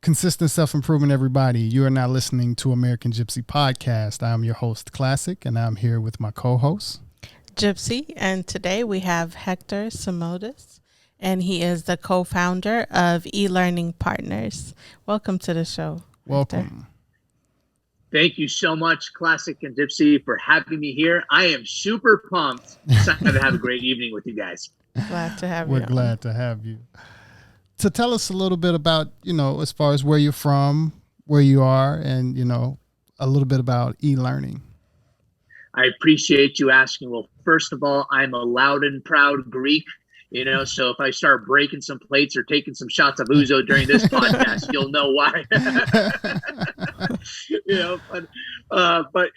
Consistent self-improvement, everybody. You are now listening to American gypC Podcast. I am your host, Classic, and I'm here with my co-host, gypC. And today we have Hector Simoudis, and he is the co-founder of eLearning Partners. Welcome to the show. Welcome. Hector. Thank you so much, Classic and gypC, for having me here. I am super pumped. Excited to have a great evening with you guys. Glad to have you. We're glad to have you. To tell us a little bit about, as far as where you're from, where you are, and, a little bit about e-learning. I appreciate you asking. Well, first of all, I'm a loud and proud Greek, so if I start breaking some plates or taking some shots of ouzo during this podcast, you'll know why. But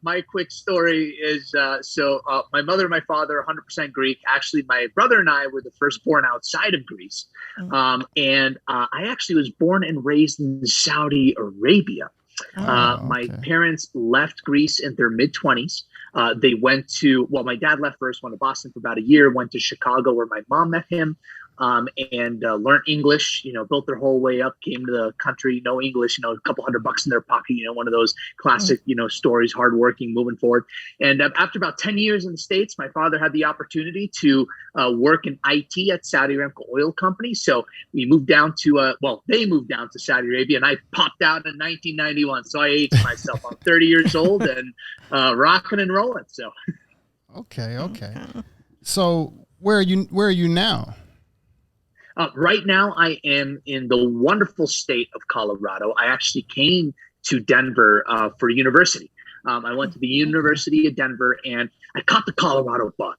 my quick story is, my mother and my father are 100% Greek. Actually, my brother and I were the first born outside of Greece. And I actually was born and raised in Saudi Arabia. My parents left Greece in their mid-20s. They went to, my dad left first, went to Boston for about a year, went to Chicago where my mom met him, and learned English, built their whole way up, came to the country, no English, a couple $100 in their pocket, one of those classic, stories, hardworking, moving forward. And after about 10 years in the States, my father had the opportunity to work in IT at Saudi Aramco Oil Company. So we moved down to, they moved down to Saudi Arabia, and I popped out in 1991. So I aged myself. I'm 30 years old and rocking and rolling. So. Okay. So where are you now? Right now, I am in the wonderful state of Colorado. I actually came to Denver for university. I went to the University of Denver, and I caught the Colorado bug.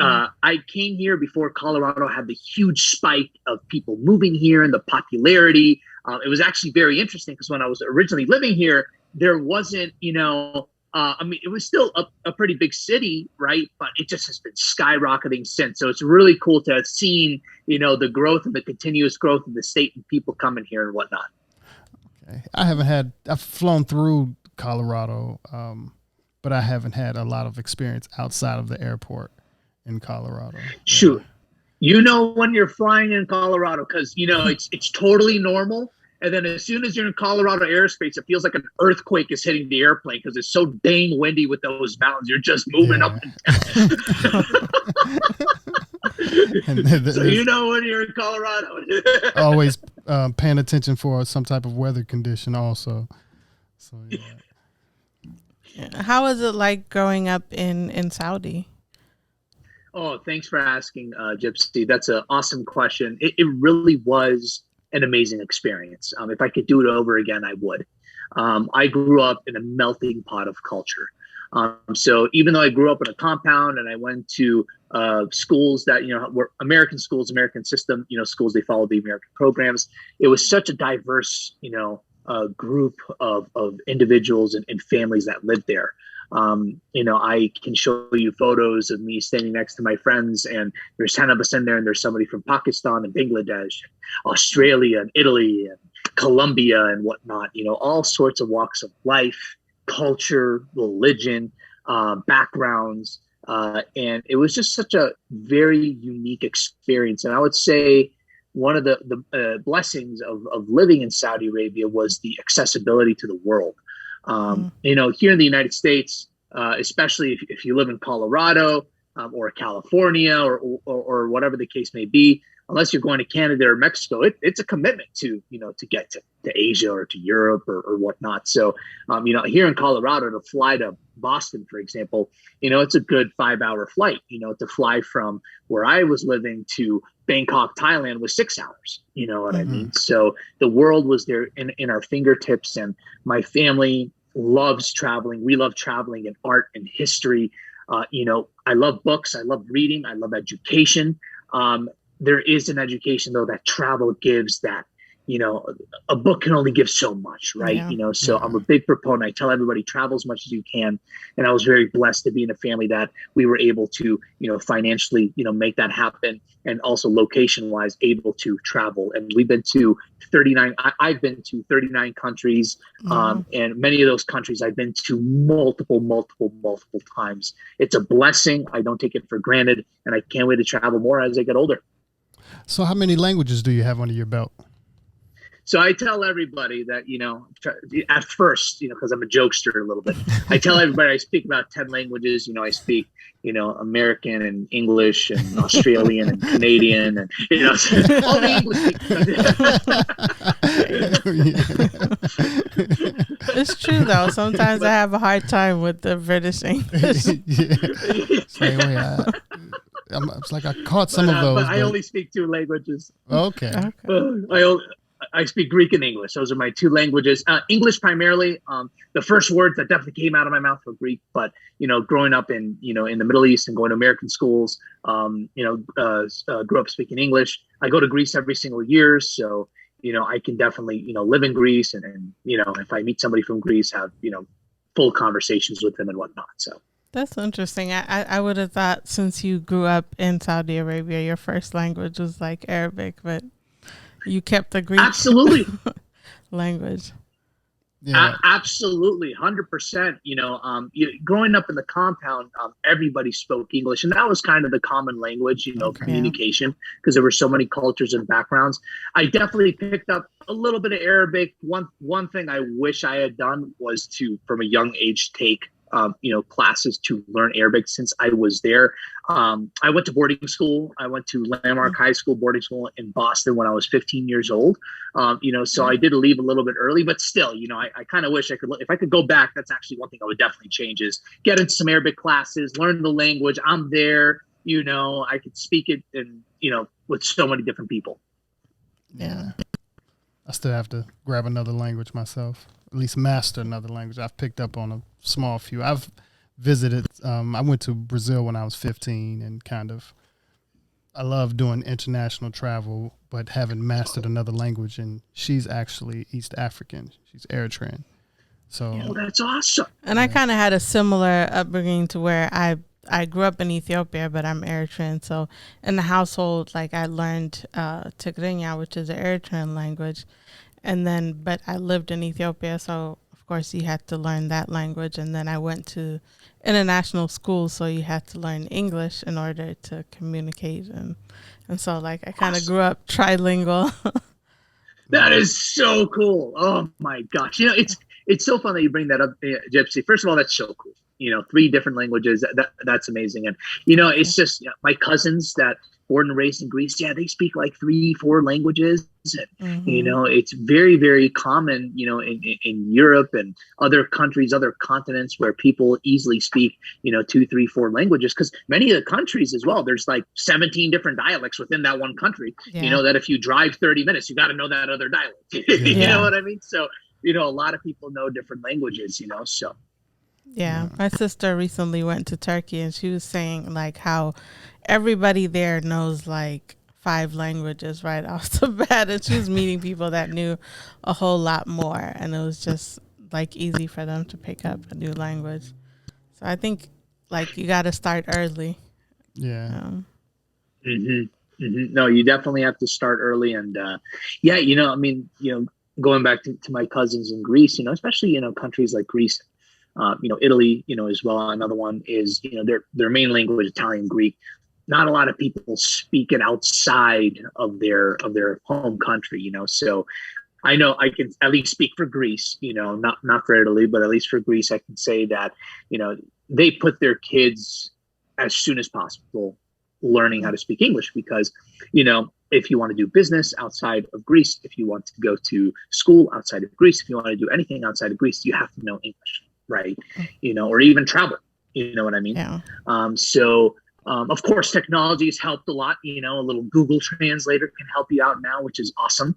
I came here before Colorado had the huge spike of people moving here and the popularity. It was actually very interesting because when I was originally living here, there wasn't, it was still a pretty big city, right? But it just has been skyrocketing since. So it's really cool to have seen, the growth and the continuous growth of the state and people coming here and whatnot. Okay. I've flown through Colorado, but I haven't had a lot of experience outside of the airport in Colorado. Sure. When you're flying in Colorado, because, it's totally normal. And then as soon as you're in Colorado airspace, it feels like an earthquake is hitting the airplane because it's so dang windy with those mountains. You're just moving up and down. So when you're in Colorado. Always paying attention for some type of weather condition also. So, yeah. How is it like growing up in Saudi? Oh, thanks for asking, gypC. That's an awesome question. It really was an amazing experience. If I could do it over again, I would. I grew up in a melting pot of culture. So even though I grew up in a compound and I went to schools that, were American schools, American system, schools, they follow the American programs. It was such a diverse, group of individuals and families that lived there. I can show you photos of me standing next to my friends, and there's 10 of us in there, and there's somebody from Pakistan and Bangladesh, Australia and Italy and Colombia and whatnot, all sorts of walks of life, culture, religion, backgrounds. And it was just such a very unique experience. And I would say one of the blessings of living in Saudi Arabia was the accessibility to the world. Here in the United States, especially if you live in Colorado or California or whatever the case may be, unless you're going to Canada or Mexico, it's a commitment to get to Asia or to Europe or whatnot. So, here in Colorado, to fly to Boston, for example, it's a good 5-hour flight, to fly from where I was living to Bangkok, Thailand was 6 hours, you know what I mean? So the world was there in our fingertips, and my family loves traveling. We love traveling in art and history. I love books. I love reading. I love education. There is an education, though, that travel gives that, a book can only give so much, right? Yeah. So I'm a big proponent. I tell everybody, travel as much as you can. And I was very blessed to be in a family that we were able to, financially, make that happen. And also location wise, able to travel. And we've been to 39, I've been to 39 countries. And many of those countries I've been to multiple times. It's a blessing. I don't take it for granted. And I can't wait to travel more as I get older. So how many languages do you have under your belt? So I tell everybody that, at first, because I'm a jokester a little bit, I tell everybody I speak about 10 languages. I speak, American and English and Australian and Canadian and, all the English. It's true, though. Sometimes I have a hard time with the British English. It's like I caught some of those. But I only speak 2 languages. Okay. I speak Greek and English. Those are my 2 languages. English primarily. The first words that definitely came out of my mouth were Greek. But growing up in the Middle East and going to American schools, grew up speaking English. I go to Greece every single year, so I can definitely live in Greece, and if I meet somebody from Greece, have full conversations with them and whatnot. So. That's interesting. I would have thought since you grew up in Saudi Arabia, your first language was like Arabic, but you kept the Greek language. Yeah. Absolutely, 100%. Growing up in the compound, everybody spoke English, and that was kind of the common language, communication, because there were so many cultures and backgrounds. I definitely picked up a little bit of Arabic. One thing I wish I had done was to, from a young age, take classes to learn Arabic since I was there. I went to boarding school. I went to Landmark High School boarding school in Boston when I was 15 years old. So I did leave a little bit early, but still, I kind of wish if I could go back, that's actually one thing I would definitely change is get into some Arabic classes, learn the language. I'm there, I could speak it and, with so many different people. Yeah. I still have to grab another language myself, at least master another language. I've picked up on a small few. I've visited, I went to Brazil when I was 15 and I love doing international travel, but haven't mastered another language. And she's actually East African. She's Eritrean. So that's awesome. And I kind of had a similar upbringing to where I grew up in Ethiopia, but I'm Eritrean. So in the household, like I learned Tigrinya, which is the Eritrean language. But I lived in Ethiopia, so of course you had to learn that language. And then I went to international school, so you had to learn English in order to communicate. And so like I kind of grew up trilingual. That is so cool. Oh my gosh. It's so fun that you bring that up, gypC. First of all, that's so cool. 3 different languages. That's amazing. And, it's just my cousins that born and raised in Greece. Yeah, they speak like 3-4 languages. And, it's very, very common, in Europe and other countries, other continents where people easily speak, 2, 3, 4 languages. Because many of the countries as well, there's like 17 different dialects within that one country. Yeah. That if you drive 30 minutes, you got to know that other dialect. You know what I mean? So, a lot of people know different languages, so. Yeah, my sister recently went to Turkey and she was saying like how everybody there knows like 5 languages right off the bat, and she was meeting people that knew a whole lot more, and it was just like easy for them to pick up a new language. So I think like you got to start early. Yeah. No, you definitely have to start early, and going back to my cousins in Greece, especially countries like Greece. Italy, as well. Another one is, their main language, Italian, Greek. Not a lot of people speak it outside of their home country, So I know I can at least speak for Greece, not for Italy, but at least for Greece, I can say that, they put their kids as soon as possible learning how to speak English because, if you want to do business outside of Greece, if you want to go to school outside of Greece, if you want to do anything outside of Greece, you have to know English. Right. Or even travel, you know what I mean? Yeah. Of course, technology has helped a lot. A little Google Translator can help you out now, which is awesome,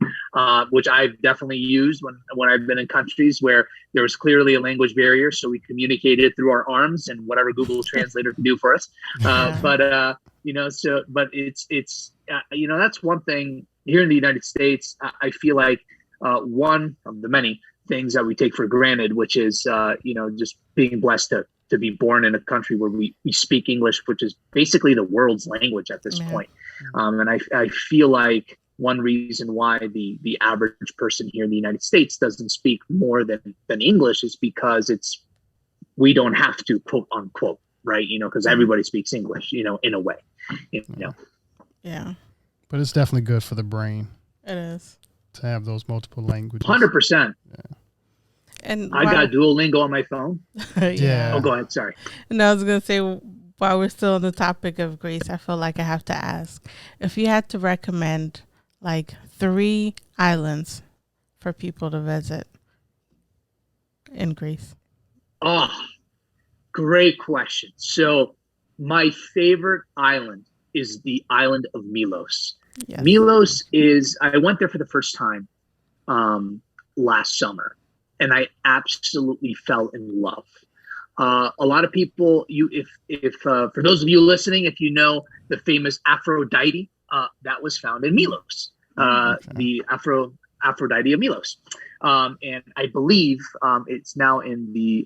which I've definitely used when I've been in countries where there was clearly a language barrier. So we communicated through our arms and whatever Google Translator can do for us. But it's that's one thing here in the United States. I feel like one of the many things that we take for granted, which is, just being blessed to be born in a country where we speak English, which is basically the world's language at this point. And I feel like one reason why the average person here in the United States doesn't speak more than English is because we don't have to, quote unquote, right? Because everybody speaks English, in a way, Yeah. But it's definitely good for the brain. It is. to have those multiple languages. 100%. Yeah. And I got Duolingo on my phone. Yeah. Oh, go ahead. Sorry. And I was going to say, while we're still on the topic of Greece, I feel like I have to ask if you had to recommend like 3 islands for people to visit in Greece. Oh, great question. So my favorite island is the island of Milos. Yes. Milos is, I went there for the first time last summer, and I absolutely fell in love. A lot of people, if for those of you listening, if you know the famous Aphrodite, that was found in Milos, the Aphrodite of Milos. And I believe it's now in the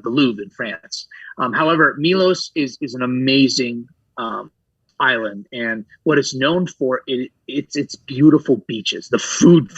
Louvre in France. However, Milos is an amazing island, and what it's known for it's beautiful beaches. The food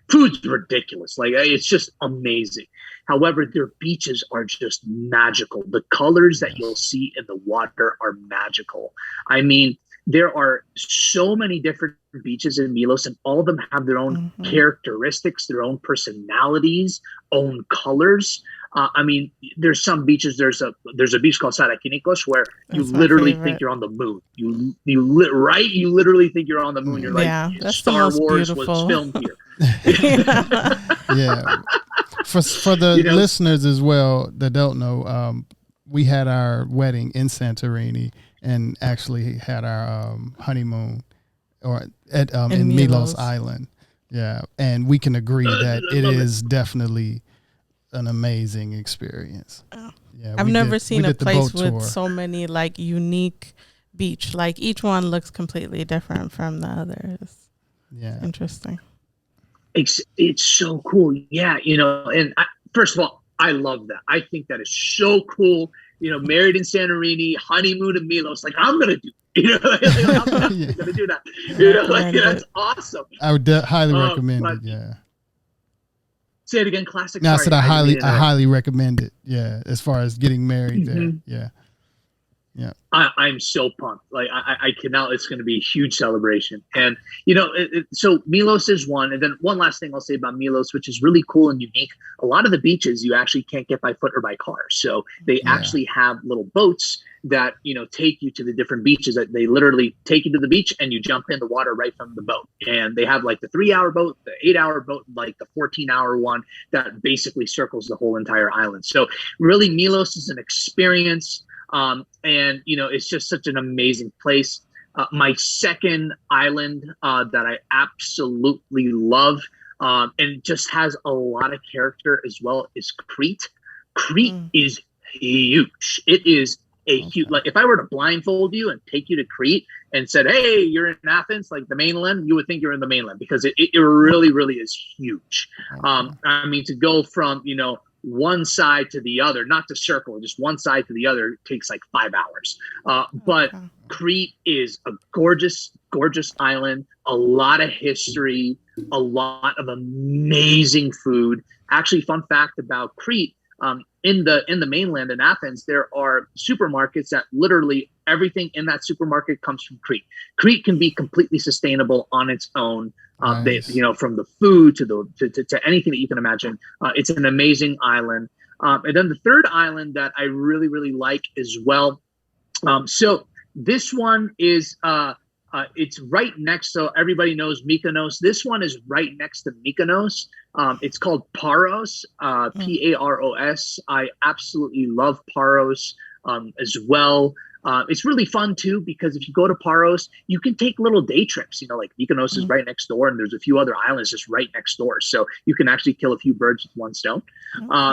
food's ridiculous. Like, it's just amazing. However, their beaches are just magical. The colors that you'll see in the water are magical. I mean, there are so many different beaches in Milos, and all of them have their own characteristics, their own personalities, own colors. I mean, there's some beaches. There's a beach called Sarakinikos where you literally think you're on the moon. You literally think you're on the moon. You're like, Star Wars was filmed here. Yeah. For the listeners as well that don't know, we had our wedding in Santorini and actually had our honeymoon in Milos Island. Yeah, and we can agree that it is definitely an amazing experience. Yeah, I've never seen a place with so many like unique beach. Like each one looks completely different from the others. Yeah, interesting. It's so cool. Yeah, and first of all, I love that. I think that is so cool. Married in Santorini, honeymoon in Milos. Like, I'm gonna do. I'm gonna do that. That's awesome. I would highly recommend it. Yeah. Say it again. Classic. No, I said I highly recommend it. Yeah, as far as getting married there. Yeah. Yeah, I'm so pumped. Like, I cannot. It's going to be a huge celebration. And so Milos is one. And then one last thing I'll say about Milos, which is really cool and unique. A lot of the beaches you actually can't get by foot or by car. So they actually have little boats that take you to the different beaches. That they literally take you to the beach and you jump in the water right from the boat. And they have like the 3-hour boat, the 8-hour boat, like the 14-hour one that basically circles the whole entire island. So really, Milos is an experience. And it's just such an amazing place. My second island that I absolutely love and just has a lot of character as well is Crete. Crete is huge. It is a huge, like if I were to blindfold you and take you to Crete and said, hey, you're in Athens, like the mainland, you would think you're in the mainland because it really, really is huge. I mean, to go from, one side to the other, not to circle, just one side to the other takes like 5 hours. But Crete is a gorgeous, gorgeous island, a lot of history, a lot of amazing food. Actually, fun fact about Crete, in the mainland in Athens, there are supermarkets that literally everything in that supermarket comes from Crete. Crete can be completely sustainable on its own. Nice. From the food to anything that you can imagine. It's an amazing island. And then the third island that I really, really like as well. So this one is it's right next. So everybody knows Mykonos. This one is right next to Mykonos. It's called Paros, Paros. I absolutely love Paros as well. It's really fun too, because if you go to Paros, you can take little day trips, like Mykonos is right next door and there's a few other islands just right next door. So you can actually kill a few birds with one stone.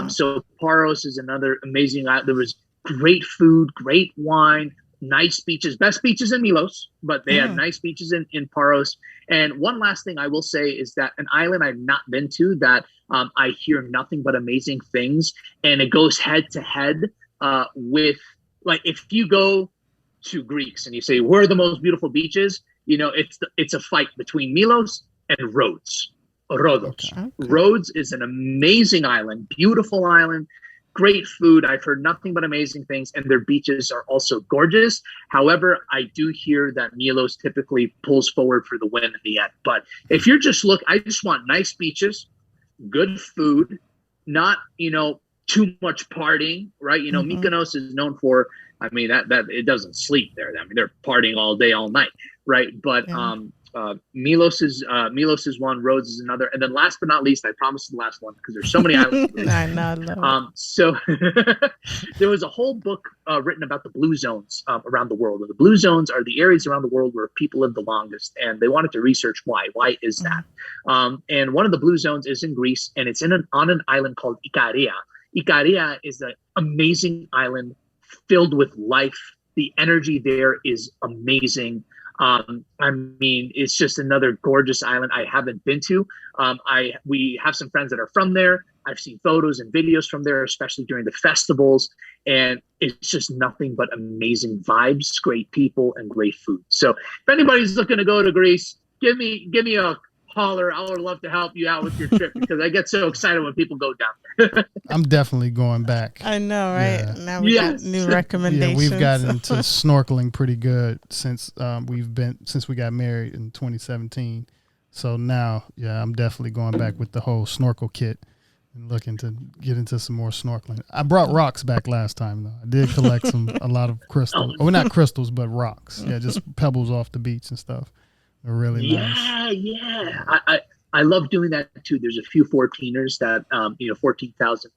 So Paros is another amazing island. There was great food, great wine, nice beaches, best beaches in Milos, but they had nice beaches in Paros. And one last thing I will say is that an island I've not been to that I hear nothing but amazing things, and it goes head to head with, like, if you go to Greece and you say, where are the most beautiful beaches? It's a fight between Milos and Rhodes. Rhodos. Okay. Rhodes is an amazing island, beautiful island. great food. I've heard nothing but amazing things, and their beaches are also gorgeous. However, I do hear that Milos typically pulls forward for the win in the end. But if you're I just want nice beaches, good food, not, too much partying, right? Mykonos is known for, I mean, that it doesn't sleep there. I mean, they're partying all day, all night, right? But Milos is one, Rhodes is another, and then last but not least, I promised the last one because there's so many islands. I know. So there was a whole book written about the blue zones around the world. And the blue zones are the areas around the world where people live the longest, and they wanted to research why. Why is that? And one of the blue zones is in Greece, and it's on an island called Ikaria. Ikaria is an amazing island filled with life. The energy there is amazing. I mean, it's just another gorgeous island I haven't been to. We have some friends that are from there. I've seen photos and videos from there, especially during the festivals. And it's just nothing but amazing vibes, great people, and great food. So if anybody's looking to go to Greece, give me a holler. I would love to help you out with your trip because I get so excited when people go down there. I'm definitely going back. I know, right? Yeah. Now we got new recommendations. Yeah, we've gotten into snorkeling pretty good since we got married in 2017. So now, I'm definitely going back with the whole snorkel kit and looking to get into some more snorkeling. I brought rocks back last time though. I did collect a lot of crystals. Well, not crystals, but rocks. Yeah, just pebbles off the beach and stuff. They're really nice. Yeah. I love doing that too. There's a few 14ers that, 14,000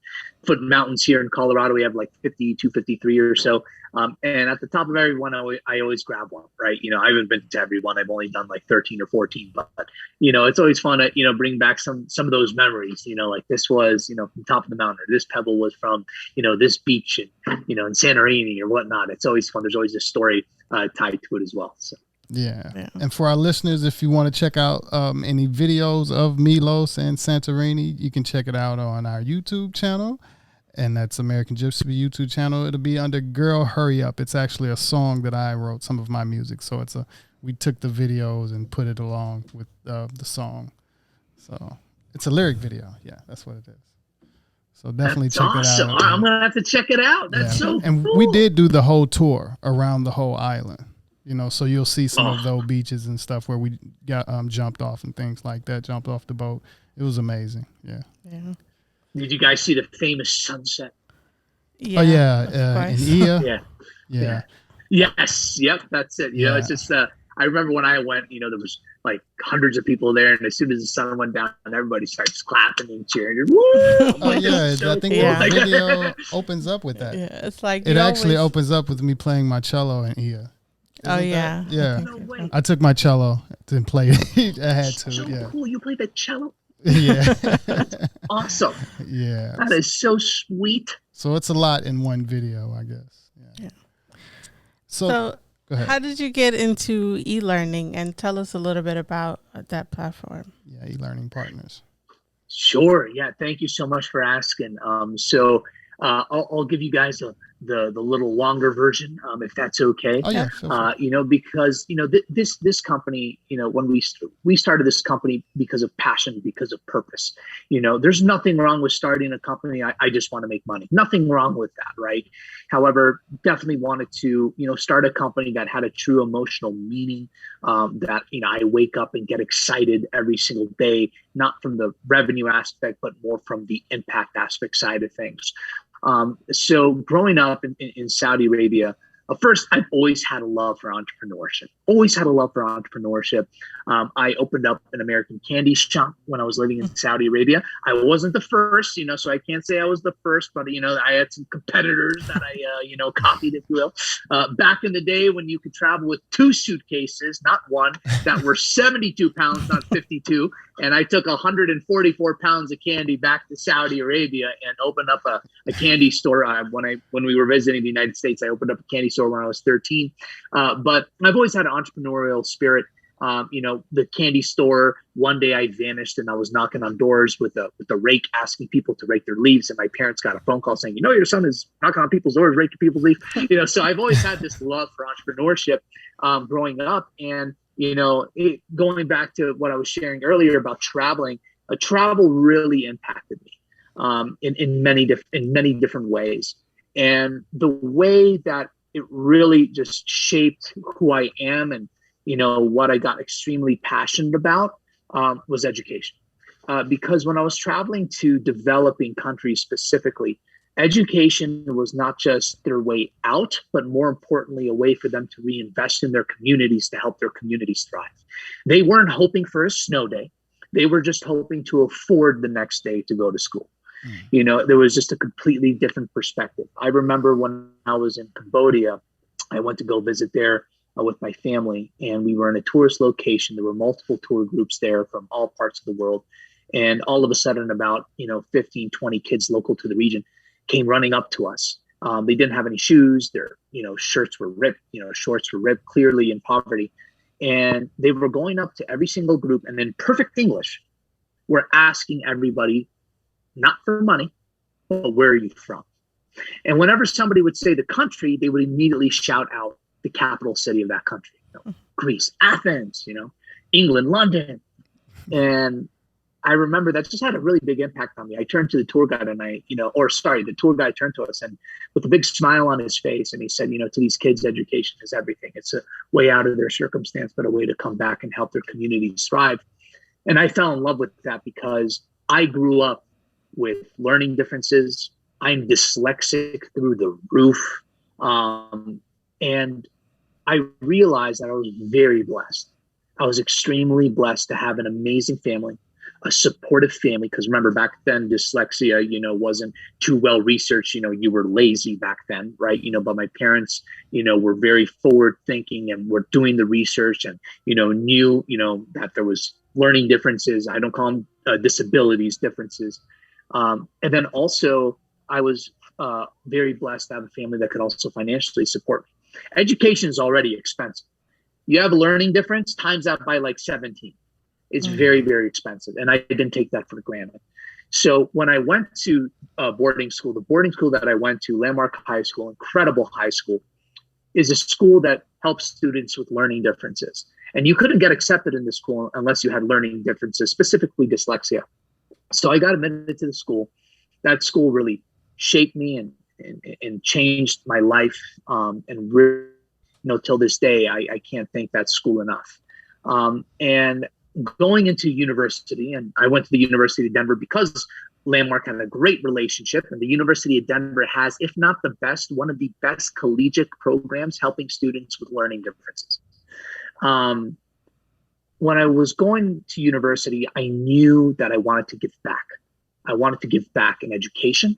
foot mountains here in Colorado. We have like 52, 53 or so. And at the top of every one, I always grab one, right? I haven't been to every one. I've only done like 13 or 14, but it's always fun to, bring back some of those memories, like this was, from top of the mountain, or this pebble was from, this beach in Santorini or whatnot. It's always fun. There's always a story tied to it as well. So. Yeah. And for our listeners, if you want to check out any videos of Milos and Santorini, you can check it out on our YouTube channel. And that's American gypC YouTube channel. It'll be under Girl Hurry Up. It's actually a song that I wrote, some of my music. So we took the videos and put it along with the song. So it's a lyric video. Yeah, that's what it is. So definitely check it out. I'm going to have to check it out. That's so cool. And we did do the whole tour around the whole island. So you'll see some of those beaches and stuff where we got jumped off and things like that, jumped off the boat. It was amazing. Yeah. Did you guys see the famous sunset? Yeah. Oh, yeah. In Ia? Yeah. Yes. Yep. That's it. It's just, I remember when I went, there was like hundreds of people there. And as soon as the sun went down, everybody starts clapping and cheering. Woo! I think the video opens up with that. Yeah. It's like, it actually opens up with me playing my cello in Ia. Yeah. Yeah. No way. I took my cello to play it. I had to. So cool. You played the cello? Yeah. That's awesome. Yeah. That is so sweet. So it's a lot in one video, I guess. Yeah. So go ahead. How did you get into e-learning, and tell us a little bit about that platform? Yeah, e-learning partners. Sure. Yeah. Thank you so much for asking. I'll give you guys the little longer version, if that's okay. Oh, yeah. Because this company, when we started this company because of passion, because of purpose. There's nothing wrong with starting a company. I just want to make money. Nothing wrong with that, right? However, definitely wanted to start a company that had a true emotional meaning. That I wake up and get excited every single day, not from the revenue aspect, but more from the impact aspect side of things. So growing up in Saudi Arabia, first, I've always had a love for entrepreneurship. I opened up an American candy shop when I was living in Saudi Arabia. I wasn't the first, so I can't say I was the first, but, I had some competitors that I, copied, if you will. Back in the day when you could travel with 2 suitcases, not one, that were 72 pounds, not 52. And I took 144 pounds of candy back to Saudi Arabia and opened up a candy store. When we were visiting the United States, I opened up a candy store when I was 13. But I've always had an entrepreneurial spirit. The candy store, one day I vanished and I was knocking on doors with a rake, asking people to rake their leaves. And my parents got a phone call saying, your son is knocking on people's doors, raking people's leaves. So I've always had this love for entrepreneurship growing up. And, going back to what I was sharing earlier about traveling, travel really impacted me. in many different ways. And the way that it really just shaped who I am and, what I got extremely passionate about was education. Because when I was traveling to developing countries specifically, education was not just their way out, but more importantly, a way for them to reinvest in their communities to help their communities thrive. They weren't hoping for a snow day. They were just hoping to afford the next day to go to school. There was just a completely different perspective. I remember when I was in Cambodia, I went to go visit there with my family, and we were in a tourist location. There were multiple tour groups there from all parts of the world. And all of a sudden, about 15, 20 kids local to the region came running up to us. They didn't have any shoes. Their shirts were ripped. Shorts were ripped, clearly in poverty. And they were going up to every single group, and in perfect English, were asking everybody, not for money, but where are you from? And whenever somebody would say the country, they would immediately shout out the capital city of that country. Greece, Athens, England, London. And I remember that just had a really big impact on me. I turned to the tour guide and the tour guide turned to us and with a big smile on his face. And he said, to these kids, education is everything. It's a way out of their circumstance, but a way to come back and help their communities thrive. And I fell in love with that because I grew up with learning differences. I'm dyslexic through the roof. And I realized that I was very blessed. I was extremely blessed to have an amazing family, a supportive family, because remember back then dyslexia, wasn't too well researched. You were lazy back then, right? But my parents, were very forward thinking and were doing the research and, knew, that there was learning differences. I don't call them disabilities, differences. And then also I was very blessed to have a family that could also financially support me. Education is already expensive. You have a learning difference, times that by like 17. It's very, very expensive. And I didn't take that for granted. So when I went to boarding school, the boarding school that I went to, Landmark High School, incredible high school, is a school that helps students with learning differences. And you couldn't get accepted in the school unless you had learning differences, specifically dyslexia. So I got admitted to the school. That school really shaped me and changed my life. And really, till this day, I can't thank that school enough. And going into university, and I went to the University of Denver because Landmark had a great relationship, and the University of Denver has, if not the best, one of the best collegiate programs helping students with learning differences. When I was going to university, I knew that I wanted to give back. I wanted to give back in education,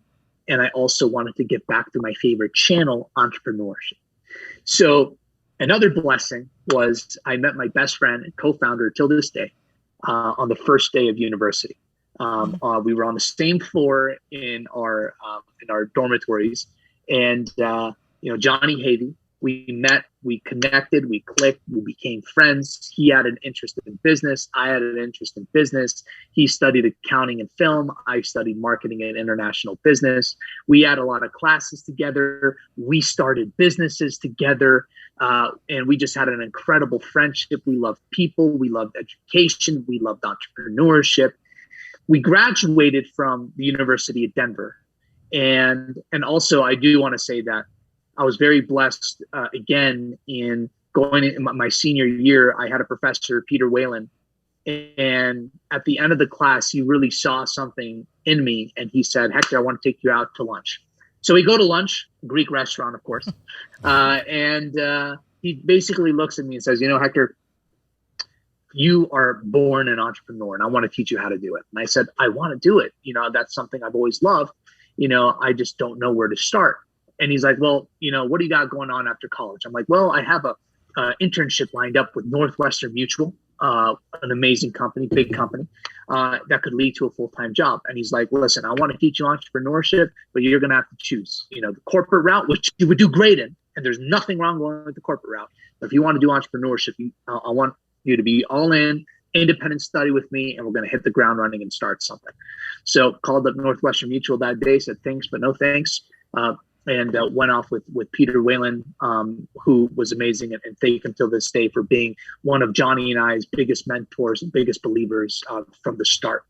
and I also wanted to give back to my favorite channel, entrepreneurship. So another blessing was I met my best friend and co-founder till this day on the first day of university. We were on the same floor in our dormitories, and Johnny Havey. We met, we connected, we clicked, we became friends. He had an interest in business. I had an interest in business. He studied accounting and film. I studied marketing and international business. We had a lot of classes together. We started businesses together. And we just had an incredible friendship. We loved people. We loved education. We loved entrepreneurship. We graduated from the University of Denver. And also, I do want to say that I was very blessed, again, in going in my senior year. I had a professor, Peter Whalen, and at the end of the class, he really saw something in me. And he said, Hector, I want to take you out to lunch. So we go to lunch, Greek restaurant, of course. And he basically looks at me and says, Hector, you are born an entrepreneur and I want to teach you how to do it. And I said, I want to do it. That's something I've always loved. I just don't know where to start. And he's like, well, what do you got going on after college? I'm like, well, I have a internship lined up with Northwestern Mutual, an amazing company, big company, that could lead to a full-time job. And he's like, listen, I want to teach you entrepreneurship, but you're going to have to choose, the corporate route, which you would do great in. And there's nothing wrong going with the corporate route. But if you want to do entrepreneurship, I want you to be all in, independent study with me, and we're going to hit the ground running and start something. So called up Northwestern Mutual that day, said thanks, but no thanks. And went off with Peter Whalen, who was amazing, and thank him till this day for being one of Johnny and I's biggest mentors and biggest believers from the start.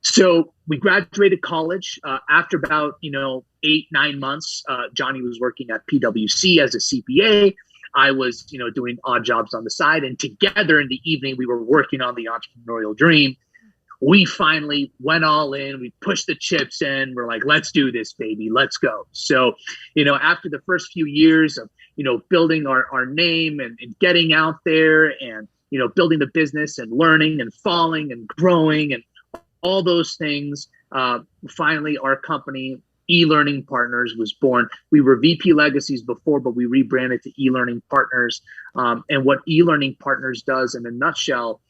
So we graduated college. After about 8-9 months, Johnny was working at PwC as a CPA. I was doing odd jobs on the side, and together in the evening we were working on the entrepreneurial dream. We finally went all in. We pushed the chips in. We're like, let's do this, baby. Let's go. So, after the first few years of, building our name and getting out there and, building the business and learning and falling and growing and all those things, finally our company, eLearning Partners, was born. We were VP Legacies before, but we rebranded to eLearning Partners. And what eLearning Partners does in a nutshell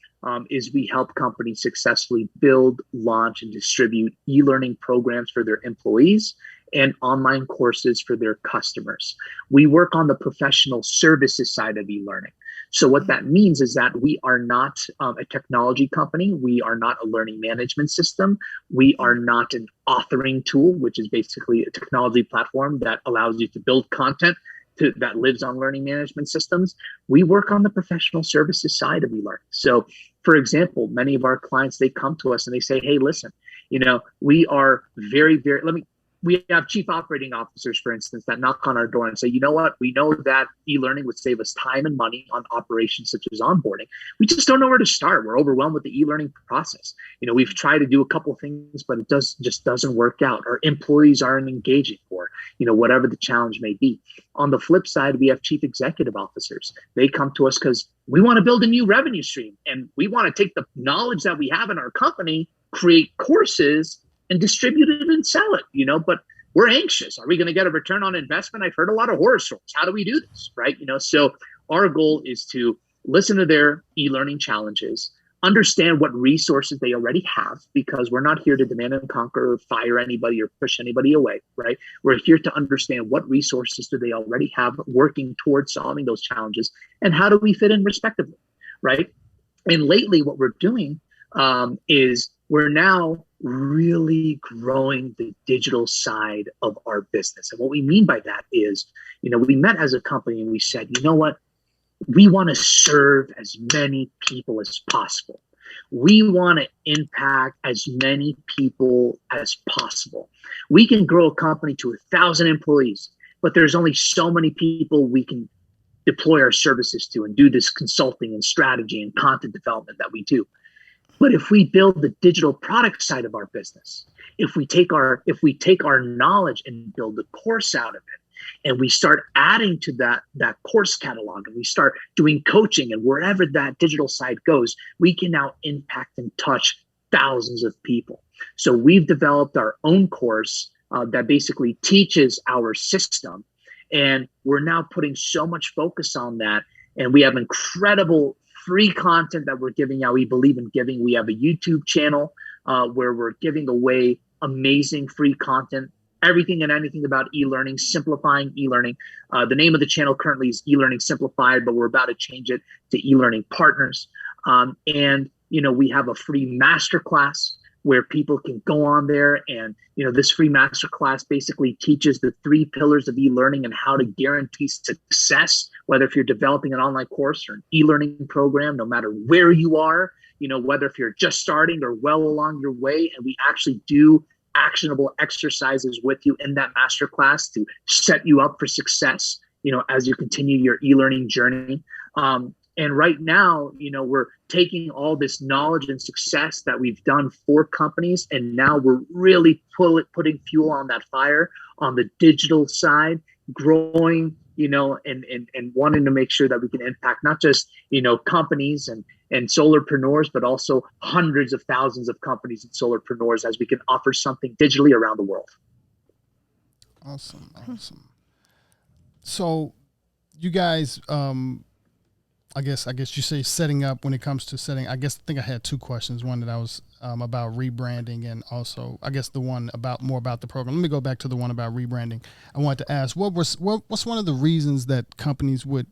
is we help companies successfully build, launch, and distribute e-learning programs for their employees and online courses for their customers. We work on the professional services side of e-learning. So what that means is that we are not a technology company. We are not a learning management system. We are not an authoring tool, which is basically a technology platform that allows you to build content that lives on learning management systems. We work on the professional services side of e-learning. So, for example, many of our clients, they come to us and they say, hey, listen, we are we have chief operating officers, for instance, that knock on our door and say, you know what, we know that e-learning would save us time and money on operations such as onboarding. We just don't know where to start. We're overwhelmed with the e-learning process. We've tried to do a couple of things, but it just doesn't work out. Our employees aren't engaging, or, whatever the challenge may be. On the flip side, we have chief executive officers. They come to us because we want to build a new revenue stream, and we want to take the knowledge that we have in our company, create courses, and distribute it and sell it, but we're anxious. Are we going to get a return on investment? I've heard a lot of horror stories. How do we do this, right? So our goal is to listen to their e-learning challenges, understand what resources they already have, because we're not here to demand and conquer or fire anybody or push anybody away, right? We're here to understand what resources do they already have working towards solving those challenges, and how do we fit in respectively, right? And lately what we're doing is we're now really growing the digital side of our business. And what we mean by that is, we met as a company and we said, you know what? We want to serve as many people as possible. We want to impact as many people as possible. We can grow a company to 1,000 employees, but there's only so many people we can deploy our services to and do this consulting and strategy and content development that we do. But if we build the digital product side of our business, if we take our knowledge and build the course out of it, and we start adding to that course catalog, and we start doing coaching, and wherever that digital side goes, we can now impact and touch thousands of people. So we've developed our own course that basically teaches our system, and we're now putting so much focus on that, and we have incredible free content that we're giving out. We believe in giving. We have a YouTube channel where we're giving away amazing free content, everything and anything about e-learning, simplifying e-learning. The name of the channel currently is eLearning Simplified, but we're about to change it to eLearning Partners. And we have a free masterclass where people can go on there, and this free masterclass basically teaches the 3 pillars of e-learning and how to guarantee success, whether if you're developing an online course or an e-learning program, no matter where you are, whether if you're just starting or well along your way. And we actually do actionable exercises with you in that masterclass to set you up for success, as you continue your e-learning journey. And right now, we're taking all this knowledge and success that we've done for companies, and now we're really putting fuel on that fire on the digital side, growing, and wanting to make sure that we can impact not just, companies and solopreneurs, but also hundreds of thousands of companies and solopreneurs as we can offer something digitally around the world. Awesome. So you guys, I guess you say setting up. When it comes to setting, I think I had 2 questions. One that I was about rebranding, and also I guess the one more about the program. Let me go back to the one about rebranding. I wanted to ask, what's one of the reasons that companies would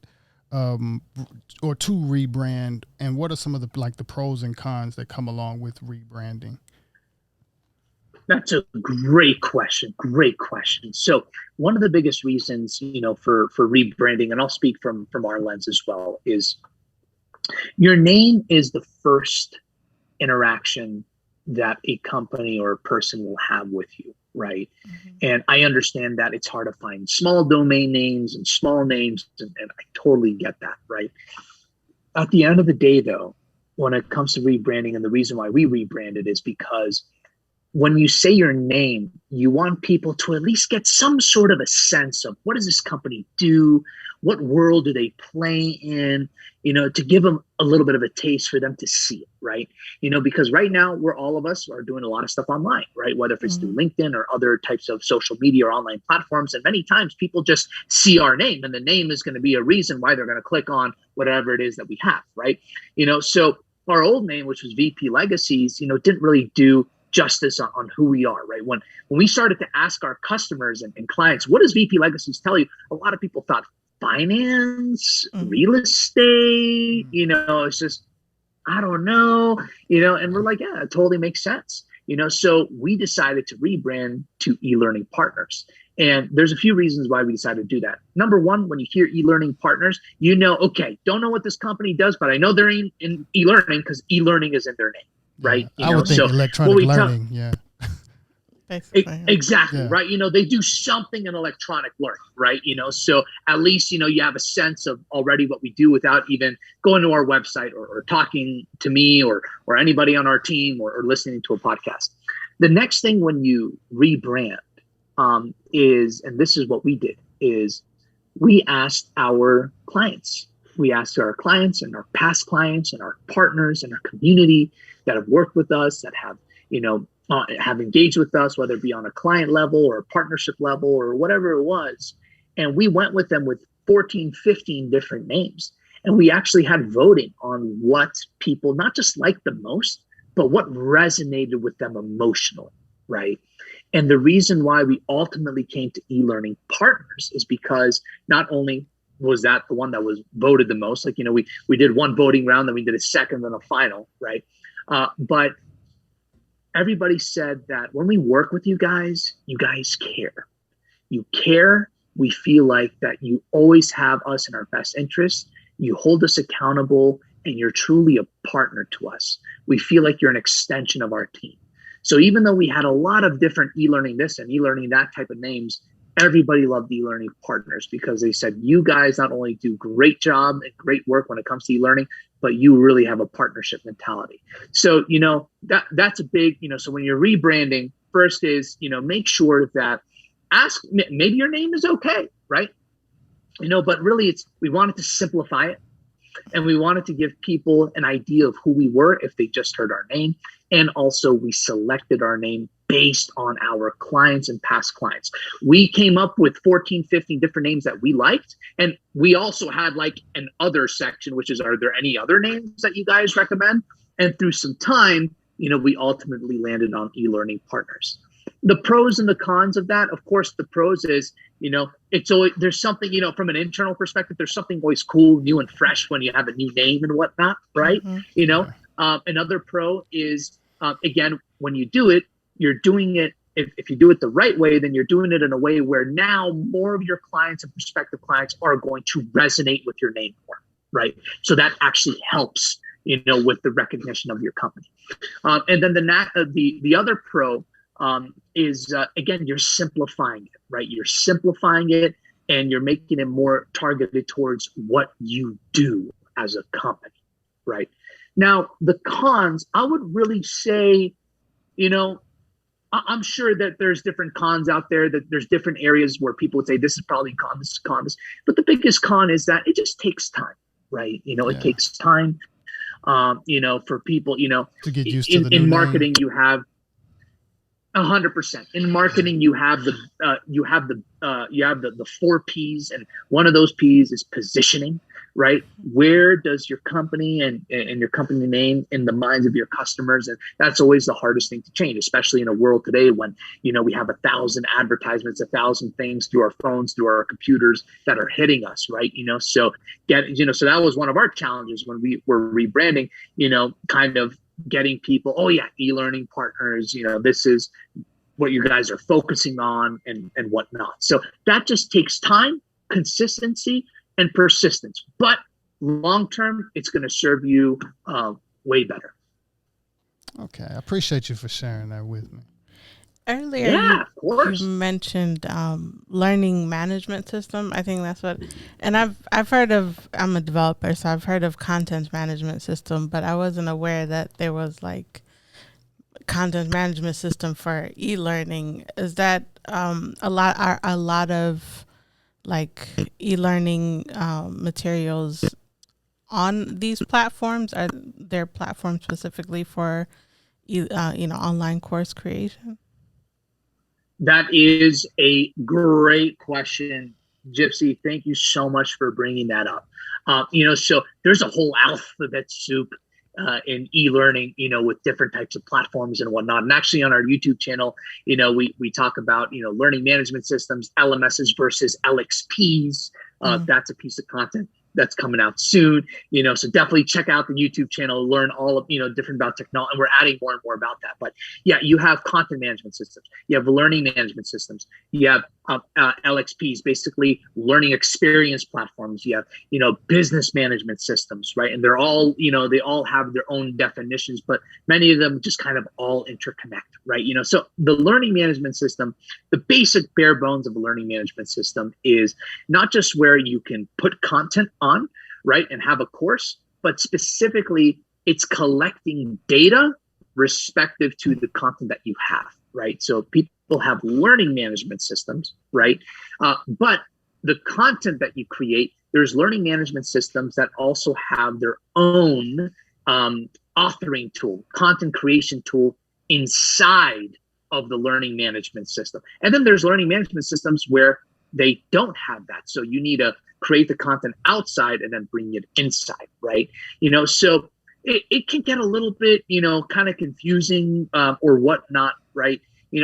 or to rebrand, and what are some of the pros and cons that come along with rebranding? That's a great question. So one of the biggest reasons, for rebranding, and I'll speak from our lens as well, is your name is the first interaction that a company or a person will have with you, right? And I understand that it's hard to find small domain names and small names, and I totally get that, right? At the end of the day, though, when it comes to rebranding, and the reason why we rebranded is because when you say your name, you want people to at least get some sort of a sense of what does this company do? What world do they play in? To give them a little bit of a taste for them to see it, right? Because right now all of us are doing a lot of stuff online, right? Whether if it's through LinkedIn or other types of social media or online platforms. And many times people just see our name, and the name is going to be a reason why they're going to click on whatever it is that we have, right? So our old name, which was VP Legacies, didn't really do justice on who we are, right? When we started to ask our customers and clients, what does VP Legacies tell you? A lot of people thought finance, real estate, it's just, I don't know, and we're like, yeah, it totally makes sense. So we decided to rebrand to eLearning Partners. And there's a few reasons why we decided to do that. Number one, when you hear eLearning Partners, okay, don't know what this company does, but I know they're in eLearning because eLearning is in their name, right? I would think electronic learning, Exactly, right? They do something in electronic learning, right? So at least, you have a sense of already what we do without even going to our website or talking to me or anybody on our team or listening to a podcast. The next thing when you rebrand is, and this is what we did, is we asked our clients. We asked our clients and our past clients and our partners and our community that have worked with us, that have, have engaged with us, whether it be on a client level or a partnership level or whatever it was. And we went with them with 14, 15 different names. And we actually had voting on what people not just liked the most, but what resonated with them emotionally, right? And the reason why we ultimately came to eLearning Partners is because not only was that the one that was voted the most, like, we did one voting round, then we did a second, then a final, right? But everybody said that when we work with you guys care. You care. We feel like that you always have us in our best interest. You hold us accountable, and you're truly a partner to us. We feel like you're an extension of our team. So even though we had a lot of different eLearning this and eLearning that type of names, everybody loved eLearning Partners because they said, you guys not only do great job and great work when it comes to eLearning, but you really have a partnership mentality. So, that's a big, so when you're rebranding, first is, make sure that maybe your name is okay, right? But really we wanted to simplify it. And we wanted to give people an idea of who we were if they just heard our name. And also we selected our name based on our clients and past clients. We came up with 14, 15 different names that we liked. And we also had like an other section, which is, are there any other names that you guys recommend? And through some time, we ultimately landed on eLearning Partners. The pros and the cons of that, of course, the pros is, it's always, there's something, from an internal perspective, there's something always cool, new and fresh when you have a new name and whatnot, right? Another pro is, again, when you do it, you're doing it, if you do it the right way, then you're doing it in a way where now more of your clients and prospective clients are going to resonate with your name more, right? So that actually helps, with the recognition of your company. And then the other pro is, again, you're simplifying it, right? You're simplifying it and you're making it more targeted towards what you do as a company, right? Now, the cons, I would really say, I'm sure that there's different cons out there, that there's different areas where people would say, this is probably con, this is con, this. But the biggest con is that it just takes time, right? It takes time, for people, to get used to the in new marketing, name. you have 100%. In marketing, you have the 4 P's, and one of those P's is positioning, right? Where does your company and your company name in the minds of your customers? And that's always the hardest thing to change, especially in a world today when, we have 1,000 advertisements, 1,000 things through our phones, through our computers that are hitting us, right? So that was one of our challenges when we were rebranding, kind of getting people, oh yeah, eLearning Partners, this is what you guys are focusing on and whatnot. So that just takes time, consistency, and persistence. But long term, it's going to serve you way better. Okay, I appreciate you for sharing that with me. Earlier, Yeah, of course. you mentioned learning management system. I think that's what, and I've heard of. I'm a developer, so I've heard of content management system, but I wasn't aware that there was like content management system for e-learning. Is that a lot of like e-learning materials on these platforms? Are there platforms specifically for online course creation? That is a great question, gypC. Thank you so much for bringing that up. So there's a whole alphabet soup in e-learning, with different types of platforms and whatnot. And actually on our YouTube channel, we talk about, learning management systems, LMSs versus LXPs. That's a piece of content that's coming out soon, so definitely check out the YouTube channel, learn all of, different about technology. And we're adding more and more about that. But yeah, you have content management systems, you have learning management systems, you have LXPs, basically learning experience platforms. You have, business management systems, right? And they're all, they all have their own definitions, but many of them just kind of all interconnect, right? So the learning management system, the basic bare bones of a learning management system is not just where you can put content on, right, and have a course, but specifically it's collecting data respective to the content that you have, right? So people have learning management systems, right? But the content that you create, there's learning management systems that also have their own authoring tool, content creation tool inside of the learning management system. And then there's learning management systems where they don't have that. So you need to create the content outside and then bring it inside, right? So it can get a little bit, kind of confusing or whatnot, right?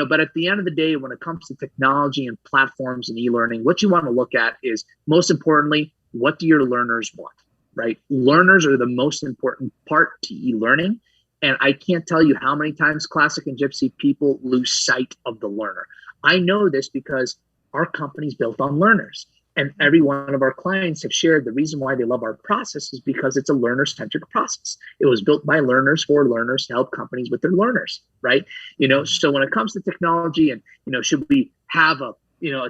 But at the end of the day, when it comes to technology and platforms and e-learning, what you want to look at is, most importantly, what do your learners want, right? Learners are the most important part to e-learning. And I can't tell you how many times Classic and gypC people lose sight of the learner. I know this because our company's built on learners. And every one of our clients have shared the reason why they love our process is because it's a learner-centric process. It was built by learners for learners to help companies with their learners, right? So when it comes to technology and, should we have a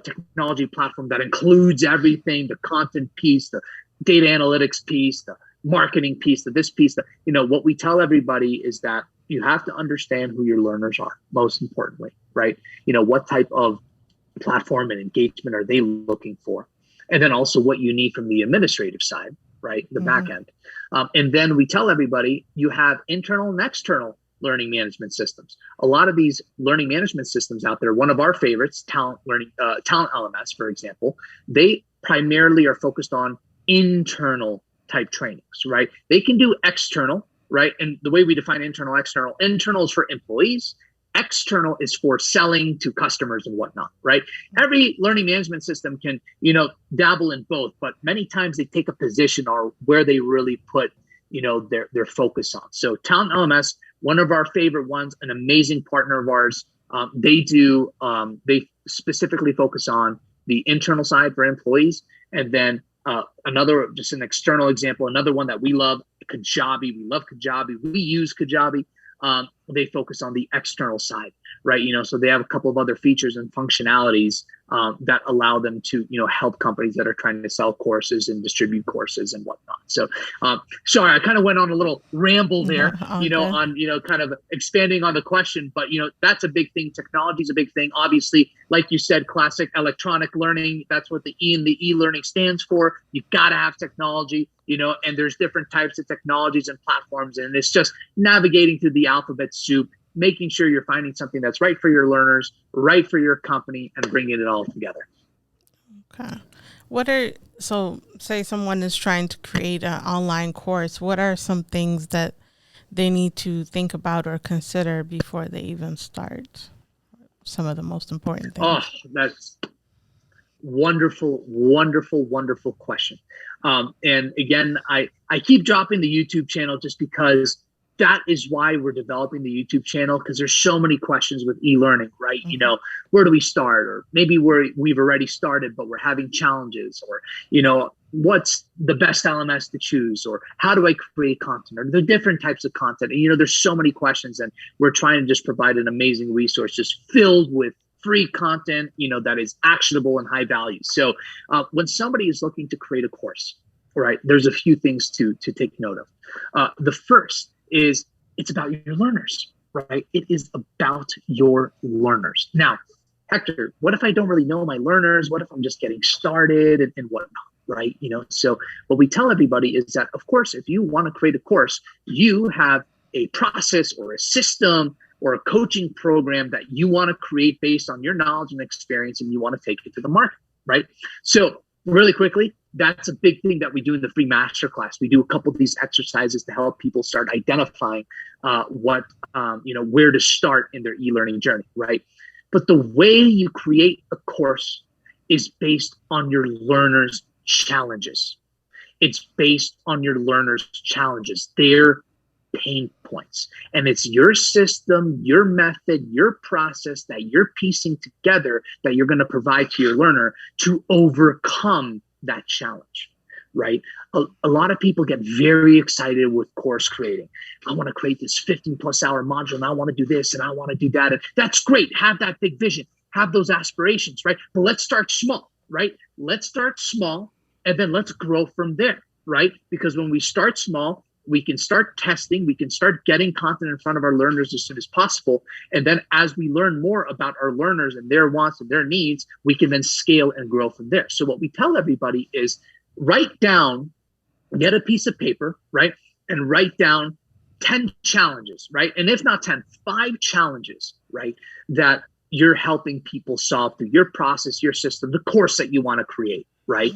technology platform that includes everything, the content piece, the data analytics piece, the marketing piece, this piece, what we tell everybody is that you have to understand who your learners are, most importantly, right? What type of platform and engagement are they looking for? And then also what you need from the administrative side, right? The back end. And then we tell everybody you have internal and external learning management systems. A lot of these learning management systems out there, one of our favorites, Talent LMS, for example, they primarily are focused on internal type trainings, right? They can do external, right? And the way we define internal is for employees. External is for selling to customers and whatnot, right? Every learning management system can, dabble in both, but many times they take a position or where they really put, their focus on. So Talent LMS, one of our favorite ones, an amazing partner of ours. They specifically focus on the internal side for employees. And then another, just an external example, another one that we love, Kajabi. We love Kajabi. We use Kajabi. They focus on the external side, right? So they have a couple of other features and functionalities that allow them to, help companies that are trying to sell courses and distribute courses and whatnot. So, sorry, I kind of went on a little ramble there, on, kind of expanding on the question, but, that's a big thing. Technology is a big thing. Obviously, like you said, classic electronic learning, that's what the E in the e-learning stands for. You've got to have technology, and there's different types of technologies and platforms. And it's just navigating through the alphabet soup, making sure you're finding something that's right for your learners, right for your company, and bringing it all together. Okay. So say someone is trying to create an online course, what are some things that they need to think about or consider before they even start? Some of the most important things. Oh, that's wonderful, wonderful, wonderful question. And again, I keep dropping the YouTube channel just because that is why we're developing the YouTube channel, because there's so many questions with e-learning, right? Where do we start? Or maybe we've already started, but we're having challenges, or, what's the best LMS to choose, or how do I create content, or the different types of content. And, there's so many questions, and we're trying to just provide an amazing resource just filled with free content, that is actionable and high value. So when somebody is looking to create a course, right, there's a few things to take note of. The first is it's about your learners, right? It is about your learners. Now, Hector, what if I don't really know my learners? What if I'm just getting started and whatnot, right? So what we tell everybody is that, of course, if you want to create a course, you have a process or a system or a coaching program that you want to create based on your knowledge and experience, and you want to take it to the market, right? So really quickly, that's a big thing that we do in the free masterclass. We do a couple of these exercises to help people start identifying where to start in their e-learning journey, right? But the way you create a course is based on your learners' challenges. It's based on your learners' challenges, their pain points. And it's your system, your method, your process that you're piecing together that you're going to provide to your learner to overcome that challenge, right? A lot of people get very excited with course creating. I want to create this 15+ hour module, and I want to do this, and I want to do that. And that's great. Have that big vision, have those aspirations, right? But let's start small, right? Let's start small, and then let's grow from there, right? Because when we start small, we can start testing, we can start getting content in front of our learners as soon as possible. And then as we learn more about our learners and their wants and their needs, we can then scale and grow from there. So what we tell everybody is write down, get a piece of paper, right? And write down 10 challenges, right? And if not 10, 5 challenges, right? That you're helping people solve through your process, your system, the course that you want to create, right?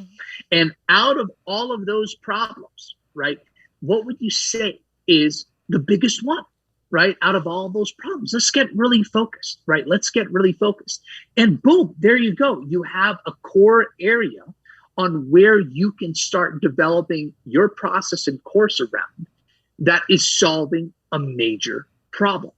And out of all of those problems, right? What would you say is the biggest one, right? Out of all those problems, let's get really focused, right? Let's get really focused. And boom, there you go. You have a core area on where you can start developing your process and course around that is solving a major problem.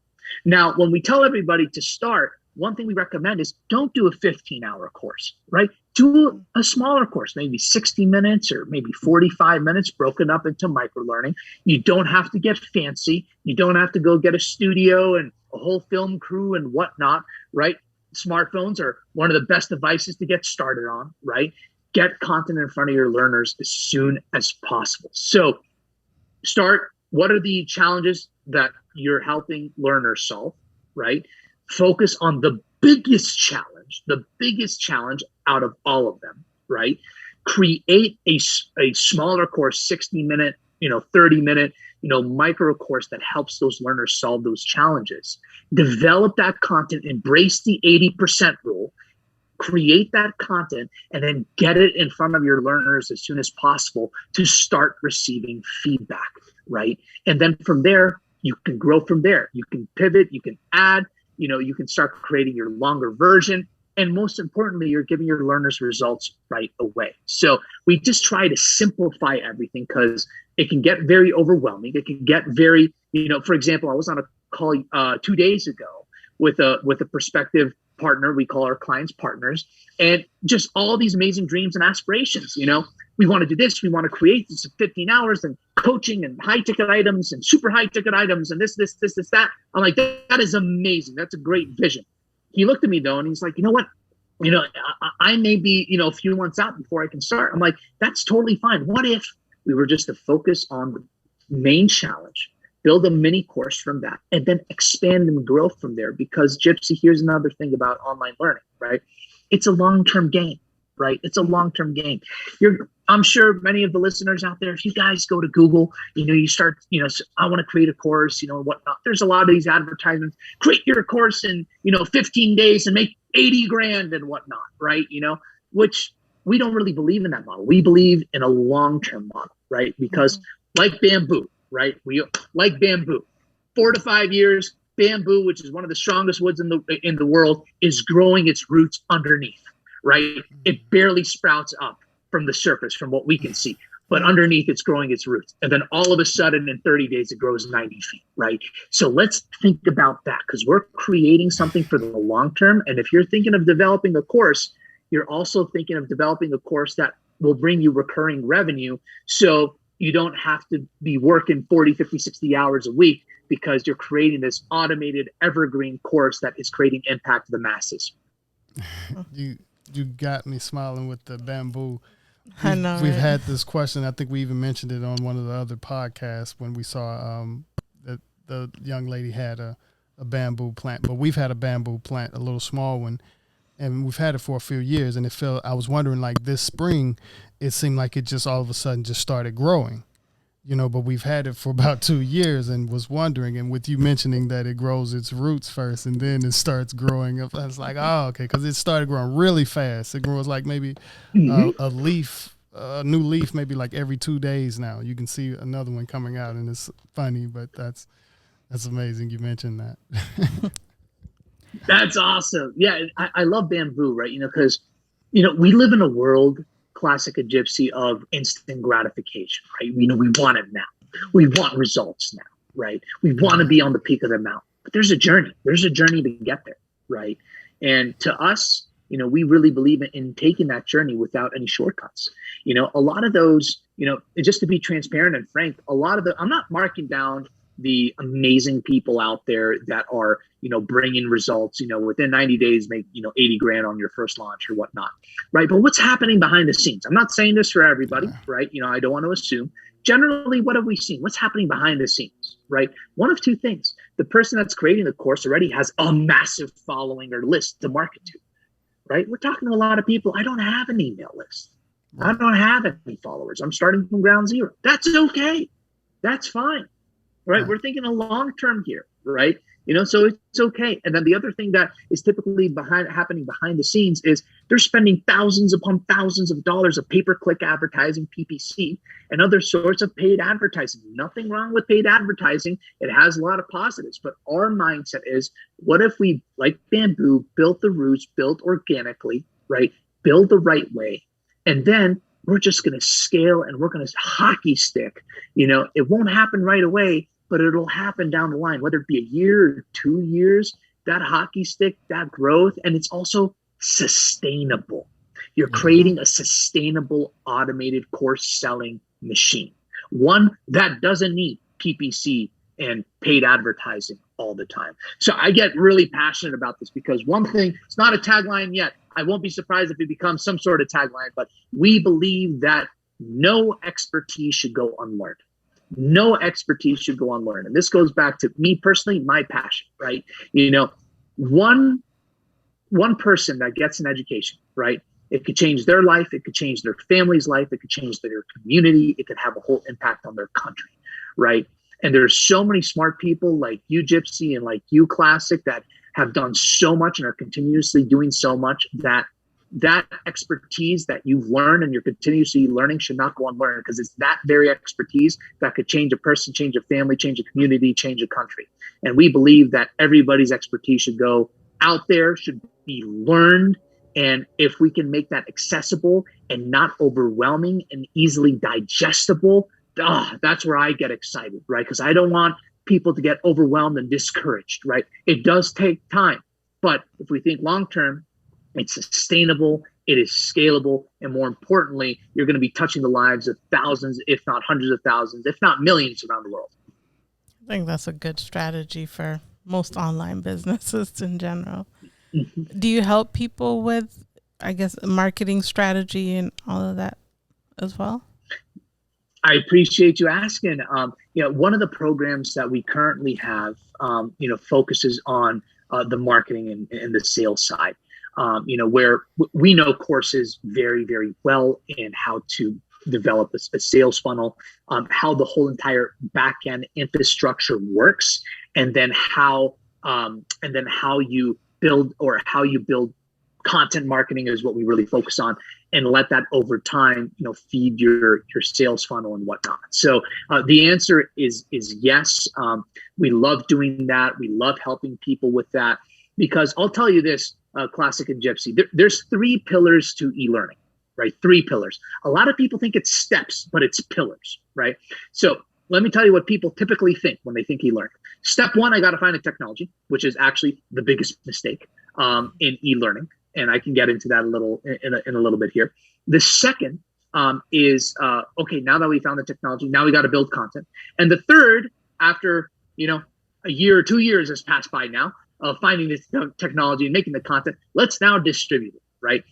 Now, when we tell everybody to start, one thing we recommend is don't do a 15-hour course, right? Do a smaller course, maybe 60 minutes or maybe 45 minutes broken up into micro-learning. You don't have to get fancy. You don't have to go get a studio and a whole film crew and whatnot, right? Smartphones are one of the best devices to get started on, right? Get content in front of your learners as soon as possible. So start, what are the challenges that you're helping learners solve, right? Focus on the biggest challenge out of all of them, right? Create a smaller course, 60-minute, 30-minute, micro course that helps those learners solve those challenges. Develop that content, embrace the 80% rule, create that content, and then get it in front of your learners as soon as possible to start receiving feedback, right? And then from there, you can grow from there. You can pivot, you can add, you can start creating your longer version. And most importantly, you're giving your learners results right away. So we just try to simplify everything because it can get very overwhelming. It can get very, for example, I was on a call 2 days ago with a prospective partner. We call our clients partners, and just all these amazing dreams and aspirations. We want to do this. We want to create this in 15 hours and coaching and high ticket items and super high ticket items and this, that. I'm like, that is amazing. That's a great vision. He looked at me though, and he's like, you know what? I may be, a few months out before I can start. I'm like, that's totally fine. What if we were just to focus on the main challenge, build a mini course from that, and then expand and grow from there? Because gypC, here's another thing about online learning, right? It's a long-term game, right? It's a long-term game. I'm sure many of the listeners out there, if you guys go to Google, you start, I want to create a course, whatnot. There's a lot of these advertisements, create your course in, 15 days and make 80 grand and whatnot, right? Which we don't really believe in that model. We believe in a long-term model, right? Because like bamboo, right? We like bamboo, 4 to 5 years, bamboo, which is one of the strongest woods in the world, is growing its roots underneath, right? It barely sprouts up from the surface, from what we can see, but underneath it's growing its roots. And then all of a sudden in 30 days, it grows 90 feet, right? So let's think about that, because we're creating something for the long term. And if you're thinking of developing a course, you're also thinking of developing a course that will bring you recurring revenue. So you don't have to be working 40, 50, 60 hours a week because you're creating this automated evergreen course that is creating impact to the masses. You got me smiling with the bamboo. I know. We've right? had this question. I think we even mentioned it on one of the other podcasts when we saw that the young lady had a bamboo plant. But we've had a bamboo plant, a little small one, and we've had it for a few years. And I was wondering, like this spring, it seemed like it just all of a sudden just started growing. But we've had it for about 2 years and was wondering, and with you mentioning that it grows its roots first and then it starts growing up, I was like, oh, okay, because it started growing really fast. It grows like maybe a new leaf, maybe like every 2 days now. You can see another one coming out, and it's funny, but that's amazing you mentioned that. That's awesome. Yeah, I love bamboo, right? Because, we live in a world, classic and gypC, of instant gratification, right? We want it now. We want results now, right? We want to be on the peak of the mountain. But there's a journey. There's a journey to get there, right? And to us, we really believe in taking that journey without any shortcuts. A lot of those, just to be transparent and frank, I'm not marking down the amazing people out there that are, bringing results, within 90 days, make, 80 grand on your first launch or whatnot. Right. But what's happening behind the scenes? I'm not saying this for everybody, right? I don't want to assume. Generally, what have we seen? What's happening behind the scenes, right? One of two things. The person that's creating the course already has a massive following or list to market to, right? We're talking to a lot of people. I don't have an email list. I don't have any followers. I'm starting from ground zero. That's okay. That's fine. Right. We're thinking a long term here. Right. So it's okay. And then the other thing that is typically happening behind the scenes is they're spending thousands upon thousands of dollars of pay-per-click advertising, PPC, and other sorts of paid advertising. Nothing wrong with paid advertising. It has a lot of positives. But our mindset is, what if we, like bamboo, built the roots, built organically, right? Build the right way. And then we're just going to scale and we're going to hockey stick. It won't happen right away, but it'll happen down the line, whether it be a year or 2 years, that hockey stick, that growth, and it's also sustainable. You're creating a sustainable automated course selling machine, one that doesn't need PPC and paid advertising all the time. So I get really passionate about this because one thing, it's not a tagline yet. I won't be surprised if it becomes some sort of tagline, but we believe that no expertise should go unlearned. No expertise should go unlearned. And this goes back to me personally, my passion, right? One person that gets an education, right? It could change their life. It could change their family's life. It could change their community. It could have a whole impact on their country, right? And there's so many smart people like you, gypC, and like you, Classic, that have done so much and are continuously doing so much that expertise that you've learned and you're continuously learning should not go unlearned, because it's that very expertise that could change a person, change a family, change a community, change a country. And we believe that everybody's expertise should go out there, should be learned. And if we can make that accessible and not overwhelming and easily digestible, that's where I get excited, right? Because I don't want people to get overwhelmed and discouraged, right? It does take time. But if we think long-term, it's sustainable, it is scalable, and more importantly, you're going to be touching the lives of thousands, if not hundreds of thousands, if not millions around the world. I think that's a good strategy for most online businesses in general. Mm-hmm. Do you help people with, I guess, marketing strategy and all of that as well? I appreciate you asking. One of the programs that we currently have, focuses on the marketing and the sales side. Where we know courses very, very well in how to develop a sales funnel, how the whole entire back-end infrastructure works, and then how you build content marketing is what we really focus on, and let that over time, feed your sales funnel and whatnot. So the answer is yes. We love doing that. We love helping people with that, because I'll tell you this, Classic and gypC, there's 3 pillars to e-learning, right? 3 pillars. A lot of people think it's steps, but it's pillars, right? So let me tell you what people typically think when they think e-learning. Step 1, I got to find a technology, which is actually the biggest mistake in e-learning. And I can get into that a little bit here. The second is okay, now that we found the technology, now we got to build content. And the third, after a year or 2 years has passed by now of finding this technology and making the content, let's now distribute it, right?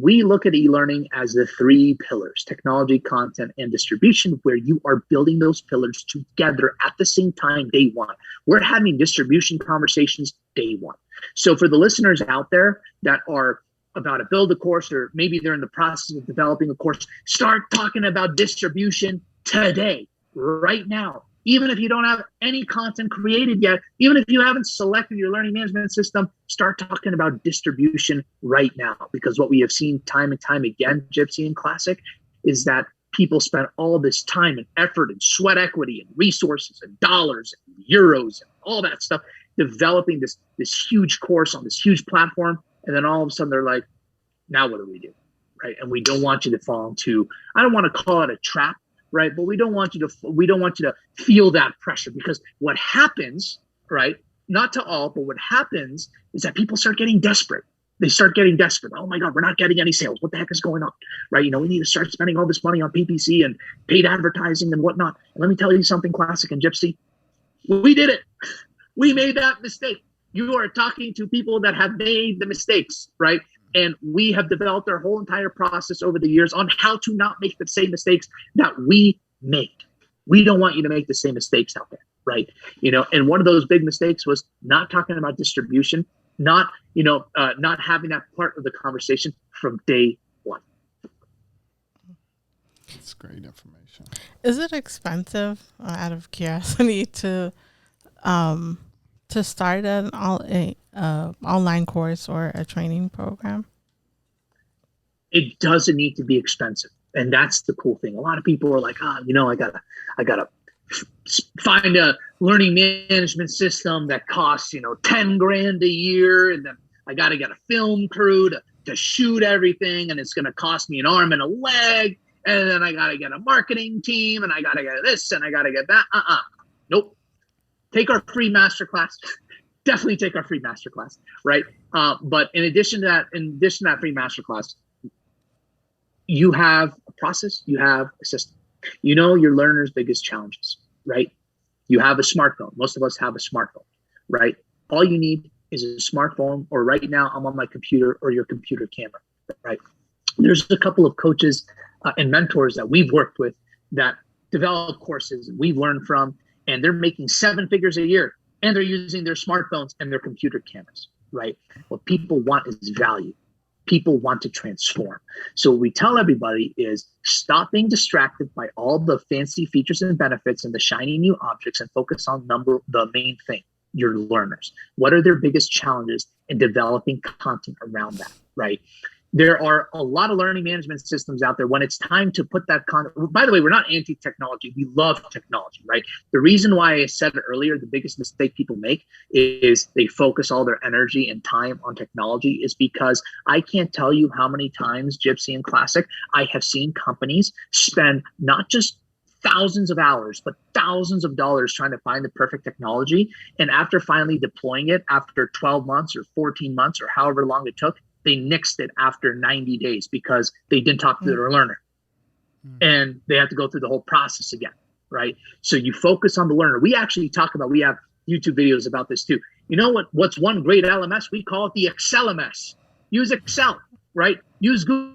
We look at e-learning as the 3 pillars: technology, content, and distribution, where you are building those pillars together at the same time day one. We're having distribution conversations day one. So for the listeners out there that are about to build a course, or maybe they're in the process of developing a course, start talking about distribution today, right now. Even if you don't have any content created yet, even if you haven't selected your learning management system, start talking about distribution right now. Because what we have seen time and time again, gypC and Classic, is that people spend all this time and effort and sweat equity and resources and dollars and euros and all that stuff developing this huge course on this huge platform. And then all of a sudden they're like, now what do we do? Right? And we don't want you to fall into, I don't want to call it a trap, right? But we don't want you to feel that pressure, because what happens, right? Not to all, but what happens is that people start getting desperate. They start getting desperate. Oh my God, we're not getting any sales. What the heck is going on? Right? We need to start spending all this money on PPC and paid advertising and whatnot. And let me tell you something, Classic and gypC, we did it. We made that mistake. You are talking to people that have made the mistakes, right? And we have developed our whole entire process over the years on how to not make the same mistakes that we made. We don't want you to make the same mistakes out there, right? And one of those big mistakes was not talking about distribution, not having that part of the conversation from day one. That's great information. Is it expensive, out of curiosity, to start an online course or a training program? It doesn't need to be expensive. And that's the cool thing. A lot of people are like, I gotta find a learning management system that costs, $10,000 a year. And then I gotta get a film crew to shoot everything. And it's going to cost me an arm and a leg. And then I gotta get a marketing team, and I gotta get this, and I gotta get that. Nope. Take our free masterclass. Definitely take our free masterclass, right? But in addition to that free masterclass, you have a process, you have a system. Your learner's biggest challenges, right? You have a smartphone. Most of us have a smartphone, right? All you need is a smartphone, or right now I'm on my computer, or your computer camera, right? There's a couple of coaches and mentors that we've worked with that develop courses and we've learned from, and they're making 7 figures a year, and they're using their smartphones and their computer cameras, right? What people want is value. People want to transform. So what we tell everybody is stop being distracted by all the fancy features and benefits and the shiny new objects, and focus on the main thing, your learners. What are their biggest challenges in developing content around that, right? There are a lot of learning management systems out there. When it's time to put that content, by the way, we're not anti-technology. We love technology, right? The reason why I said earlier, the biggest mistake people make is they focus all their energy and time on technology, is because I can't tell you how many times, gypC and Classic, I have seen companies spend not just thousands of hours, but thousands of dollars trying to find the perfect technology. And after finally deploying it, after 12 months or 14 months or however long it took, they nixed it after 90 days because they didn't talk to their learner. And they have to go through the whole process again, right? So you focus on the learner. We actually talk about, we have YouTube videos about this too. You know what's one great LMS? We call it the ExcelMS. Use Excel, right? Use Google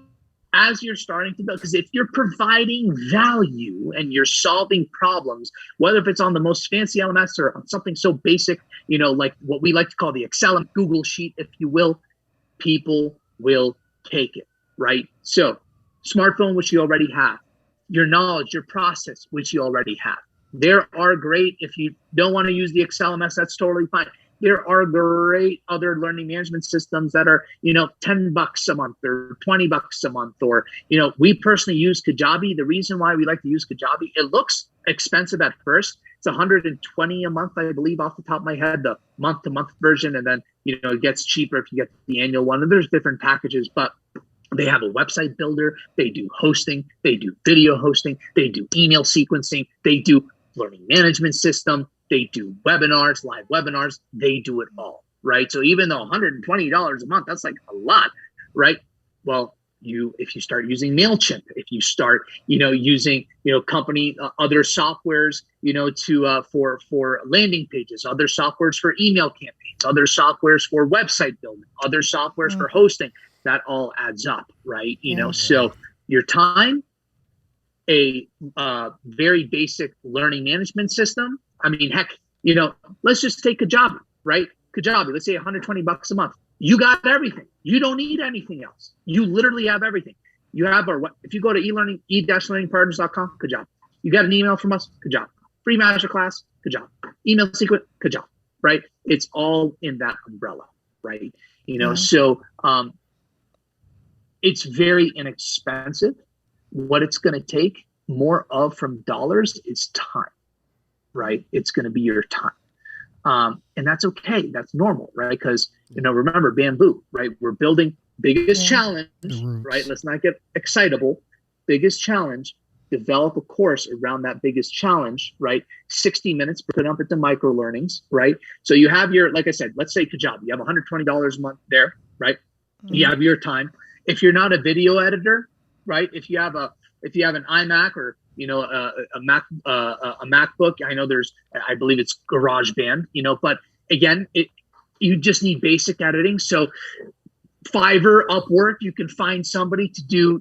as you're starting to build. Because if you're providing value and you're solving problems, whether if it's on the most fancy LMS or on something so basic, like what we like to call the Excel and Google Sheet, if you will, people will take it, right? So smartphone, which you already have, your knowledge, your process, which you already have. There are great, if you don't want to use the ExcelMS, that's totally fine. There are great other learning management systems that are, $10 a month or $20 a month, or, we personally use Kajabi. The reason why we like to use Kajabi, it looks expensive at first. It's $120 a month, I believe, off the top of my head, the month-to-month version. And then, it gets cheaper if you get the annual one. And there's different packages, but they have a website builder. They do hosting. They do video hosting. They do email sequencing. They do learning management system. They do webinars, live webinars. They do it all, right? So even though $120 a month, that's like a lot, right? Well, if you start using MailChimp, if you start, using, company, other softwares, for landing pages, other softwares for email campaigns, other softwares for website building, other softwares for hosting, that all adds up, right? So your time, a very basic learning management system. I mean, heck, let's just take Kajabi, right? Kajabi, let's say $120 a month. You got everything. You don't need anything else. You literally have everything. You have if you go to eLearning, e-learningpartners.com, Kajabi. You got an email from us, Kajabi. Free masterclass, Kajabi. Email secret, Kajabi, right? It's all in that umbrella, right? So it's very inexpensive. What it's going to take more of from dollars is time, right? It's going to be your time. And that's okay. That's normal, right? Because, remember, bamboo, right? We're building biggest challenge, right? Let's not get excitable. Biggest challenge, develop a course around that biggest challenge, right? 60 minutes, put up into micro learnings, right? So you have like I said, let's say Kajabi, you have $120 a month there, right? You have your time. If you're not a video editor, right? If you have an iMac or a MacBook, I believe it's GarageBand, but again, you just need basic editing. So Fiverr, Upwork, you can find somebody to do,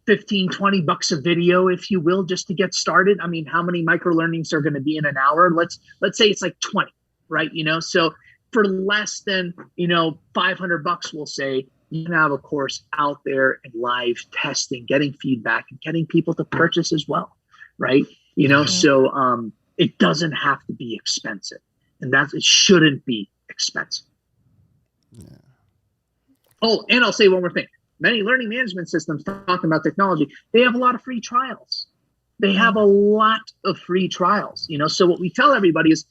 $15-20 a video, if you will, just to get started. I mean, how many micro learnings are going to be in an hour? Let's say it's like 20, right? So for less than, $500, we'll say, you can have a course out there and live testing, getting feedback, and getting people to purchase as well, right? So it doesn't have to be expensive, and it shouldn't be expensive. Yeah. Oh, and I'll say one more thing. Many learning management systems, talking about technology, they have a lot of free trials. They have a lot of free trials, So what we tell everybody is,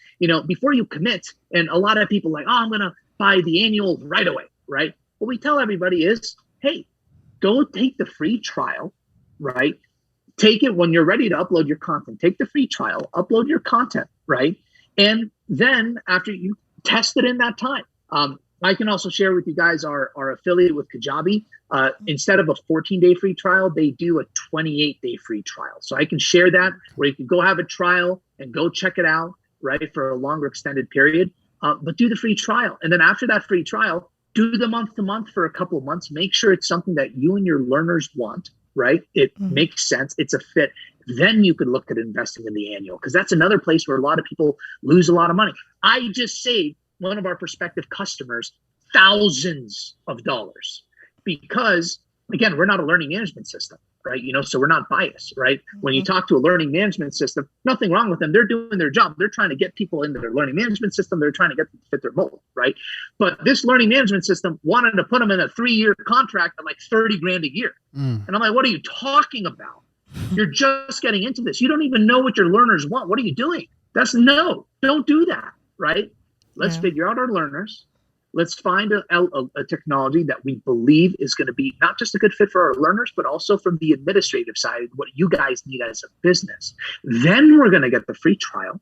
before you commit, and a lot of people are like, oh, I'm going to buy the annual right away, right? What we tell everybody is, hey, go take the free trial, right? Take it when you're ready to upload your content. Take the free trial, upload your content, right? And then after you test it in that time, I can also share with you guys our affiliate with Kajabi. Instead of a 14-day free trial, they do a 28-day free trial. So I can share that where you can go have a trial and go check it out, right, for a longer extended period. But do the free trial. And then after that free trial, do the month to month for a couple of months. Make sure it's something that you and your learners want, right? It makes sense. It's a fit. Then you could look at investing in the annual, because that's another place where a lot of people lose a lot of money. I just saved one of our prospective customers thousands of dollars because, again, we're not a learning management system, right? So we're not biased, right? When you talk to a learning management system, nothing wrong with them. They're doing their job. They're trying to get people into their learning management system. They're trying to get them to fit their mold, right? But this learning management system wanted to put them in a 3-year contract at like $30,000 a year. And I'm like, what are you talking about? You're just getting into this. You don't even know what your learners want. What are you doing? Don't do that, right? Let's figure out our learners. Let's find a technology that we believe is going to be not just a good fit for our learners, but also from the administrative side, what you guys need as a business. Then we're going to get the free trial.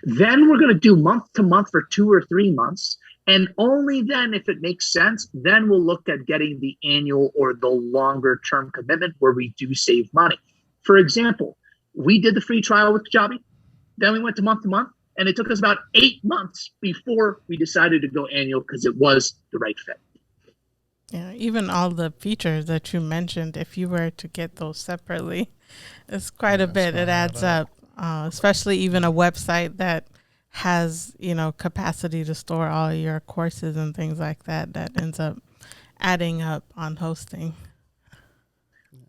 Then we're going to do month to month for 2 or 3 months. And only then, if it makes sense, then we'll look at getting the annual or the longer term commitment where we do save money. For example, we did the free trial with Kajabi. Then we went to month, and it took us about 8 months before we decided to go annual because it was the right fit. Yeah, even all the features that you mentioned, if you were to get those separately, it's quite a bit. It adds up, especially even a website that has, capacity to store all your courses and things like that, that ends up adding up on hosting.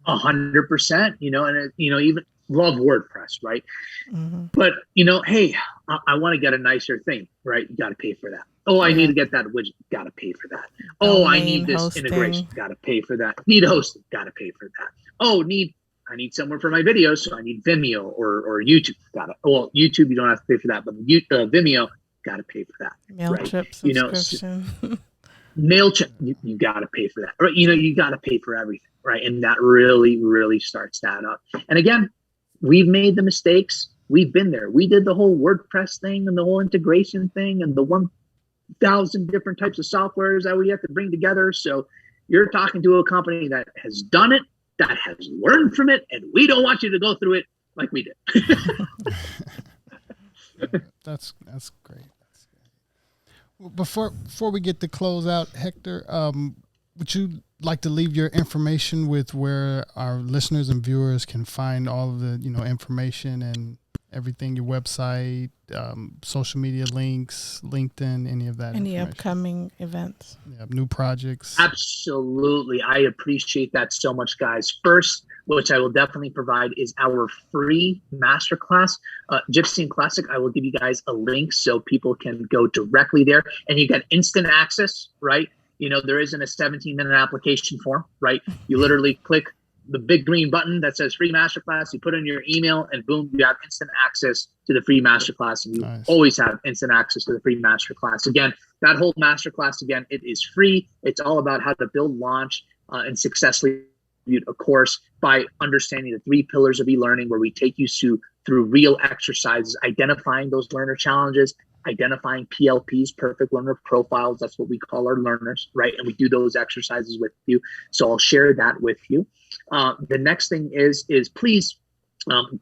100%, and even love WordPress, right? But, hey, I want to get a nicer thing, right? You got to pay for that. Oh, I need to get that widget. Got to pay for that. Oh, I need this hosting. Integration. Got to pay for that. Need hosting. Got to pay for that. Oh, I need somewhere for my videos, so I need Vimeo or YouTube. Well, YouTube, you don't have to pay for that, but Vimeo, got to pay for that. MailChimp subscription. MailChimp, you got to pay for that. Right? You got to pay for everything, right? And that really, really starts to add up. And again, we've made the mistakes. We've been there. We did the whole WordPress thing and the whole integration thing and the 1,000 different types of softwares that we have to bring together. So, You're talking to a company that has done it, that has learned from it, and we don't want you to go through it like we did. That's great. Well, before we get to close out, Hector, would you like to leave your information with where our listeners and viewers can find all of the information and everything, your website, social media links, LinkedIn, any of that? Any upcoming events? Yeah, new projects. Absolutely. I appreciate that so much, guys. First, which I will definitely provide, is our free masterclass, gypC and Classic. I will give you guys a link so people can go directly there, and you get instant access, right? There isn't a 17-minute application form, right? You literally click the big green button that says free masterclass, you put in your email, and boom, you have instant access to the free masterclass. And you always have instant access to the free masterclass. Again, that whole masterclass, it is free. It's all about how to build, launch, and successfully execute a course by understanding the 3 pillars of e-learning, where we take you through real exercises, identifying those learner challenges, identifying PLPs, perfect learner profiles. That's what we call our learners, right? And we do those exercises with you. So I'll share that with you. The next thing is please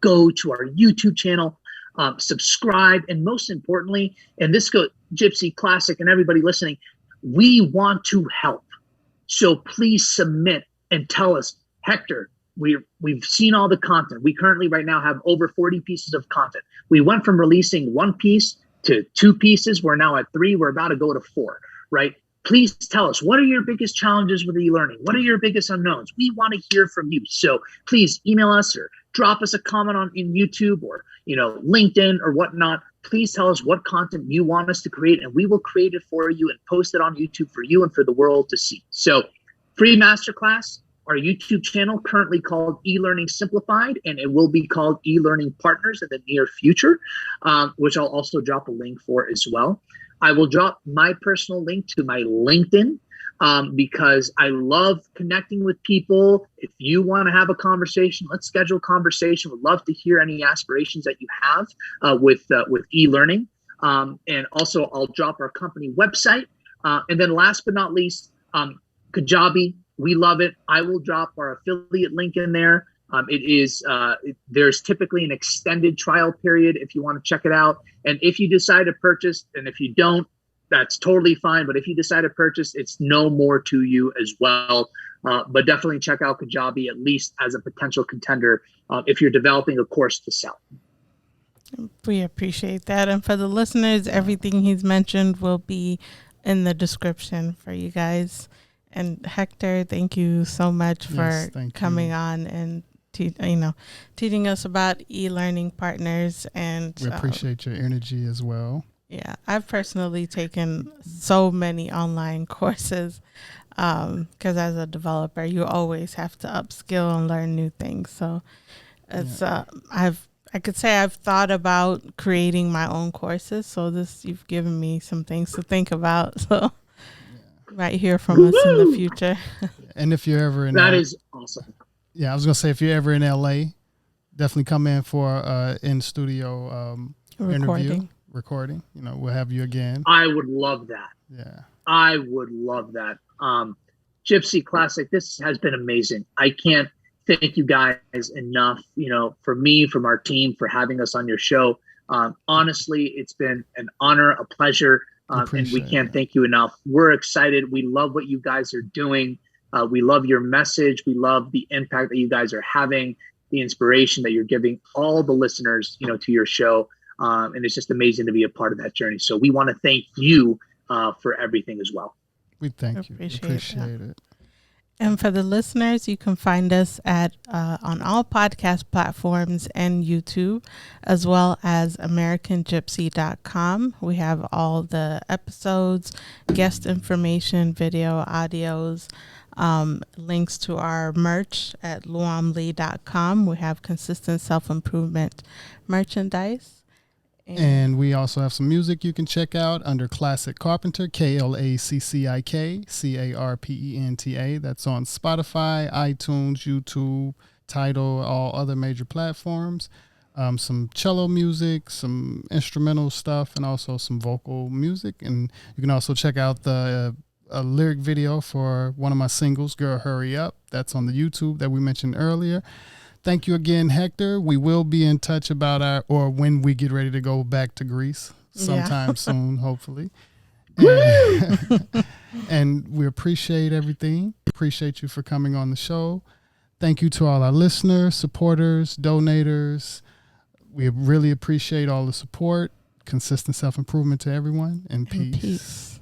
go to our YouTube channel, subscribe, and most importantly, and this goes gypC, Classic, and everybody listening, we want to help. So please submit and tell us, Hector, we've seen all the content. We currently right now have over 40 pieces of content. We went from releasing 1 piece to 2 pieces. We're now at 3. We're about to go to 4, right? Please tell us, what are your biggest challenges with e-learning? What are your biggest unknowns? We want to hear from you. So please email us or drop us a comment in YouTube or LinkedIn or whatnot. Please tell us what content you want us to create, and we will create it for you and post it on YouTube for you and for the world to see. So free masterclass, our YouTube channel, currently called eLearning Simplified, and it will be called eLearning Partners in the near future, which I'll also drop a link for as well. I will drop my personal link to my LinkedIn because I love connecting with people. If you want to have a conversation, let's schedule a conversation. Would love to hear any aspirations that you have with e-learning. And also, I'll drop our company website. And then last but not least, Kajabi. We love it. I will drop our affiliate link in there. There's typically an extended trial period if you want to check it out. And if you decide to purchase, and if you don't, that's totally fine. But if you decide to purchase, it's no more to you as well. But definitely check out Kajabi, at least as a potential contender, if you're developing a course to sell. We appreciate that. And for the listeners, everything he's mentioned will be in the description for you guys. And Hector, thank you so much for coming on and teaching us about e-learning partners. And we appreciate your energy as well. Yeah, I've personally taken so many online courses because as a developer, you always have to upskill and learn new things. So it's I could say I've thought about creating my own courses. So you've given me some things to think about. So. Right here from us in the future. And if you're ever in that is awesome. Yeah, I was gonna say, if you're ever in LA, definitely come in for in studio recording. We'll have you again. I would love that. Yeah, I would love that. gypC, Classic, this has been amazing. I can't thank you guys enough. For me, from our team, for having us on your show. Honestly, it's been an honor, a pleasure. And we can't thank you enough. We're excited. We love what you guys are doing. We love your message. We love the impact that you guys are having, the inspiration that you're giving all the listeners, to your show. And it's just amazing to be a part of that journey. So we want to thank you for everything as well. We thank you. Appreciate it. And for the listeners, you can find us on all podcast platforms and YouTube, as well as AmericanGypC.com. We have all the episodes, guest information, video, audios, links to our merch at luamlee.com. We have consistent self-improvement merchandise. And we also have some music you can check out under Classic Carpenter, KLACCIK, CARPENTA. That's on Spotify, iTunes, YouTube, Tidal, all other major platforms. Some cello music, some instrumental stuff, and also some vocal music. And you can also check out the a lyric video for one of my singles, Girl Hurry Up. That's on the YouTube that we mentioned earlier. Thank you again, Hector. We will be in touch about when we get ready to go back to Greece sometime soon, hopefully. And we appreciate everything. Appreciate you for coming on the show. Thank you to all our listeners, supporters, donators. We really appreciate all the support. Consistent self-improvement to everyone. And peace.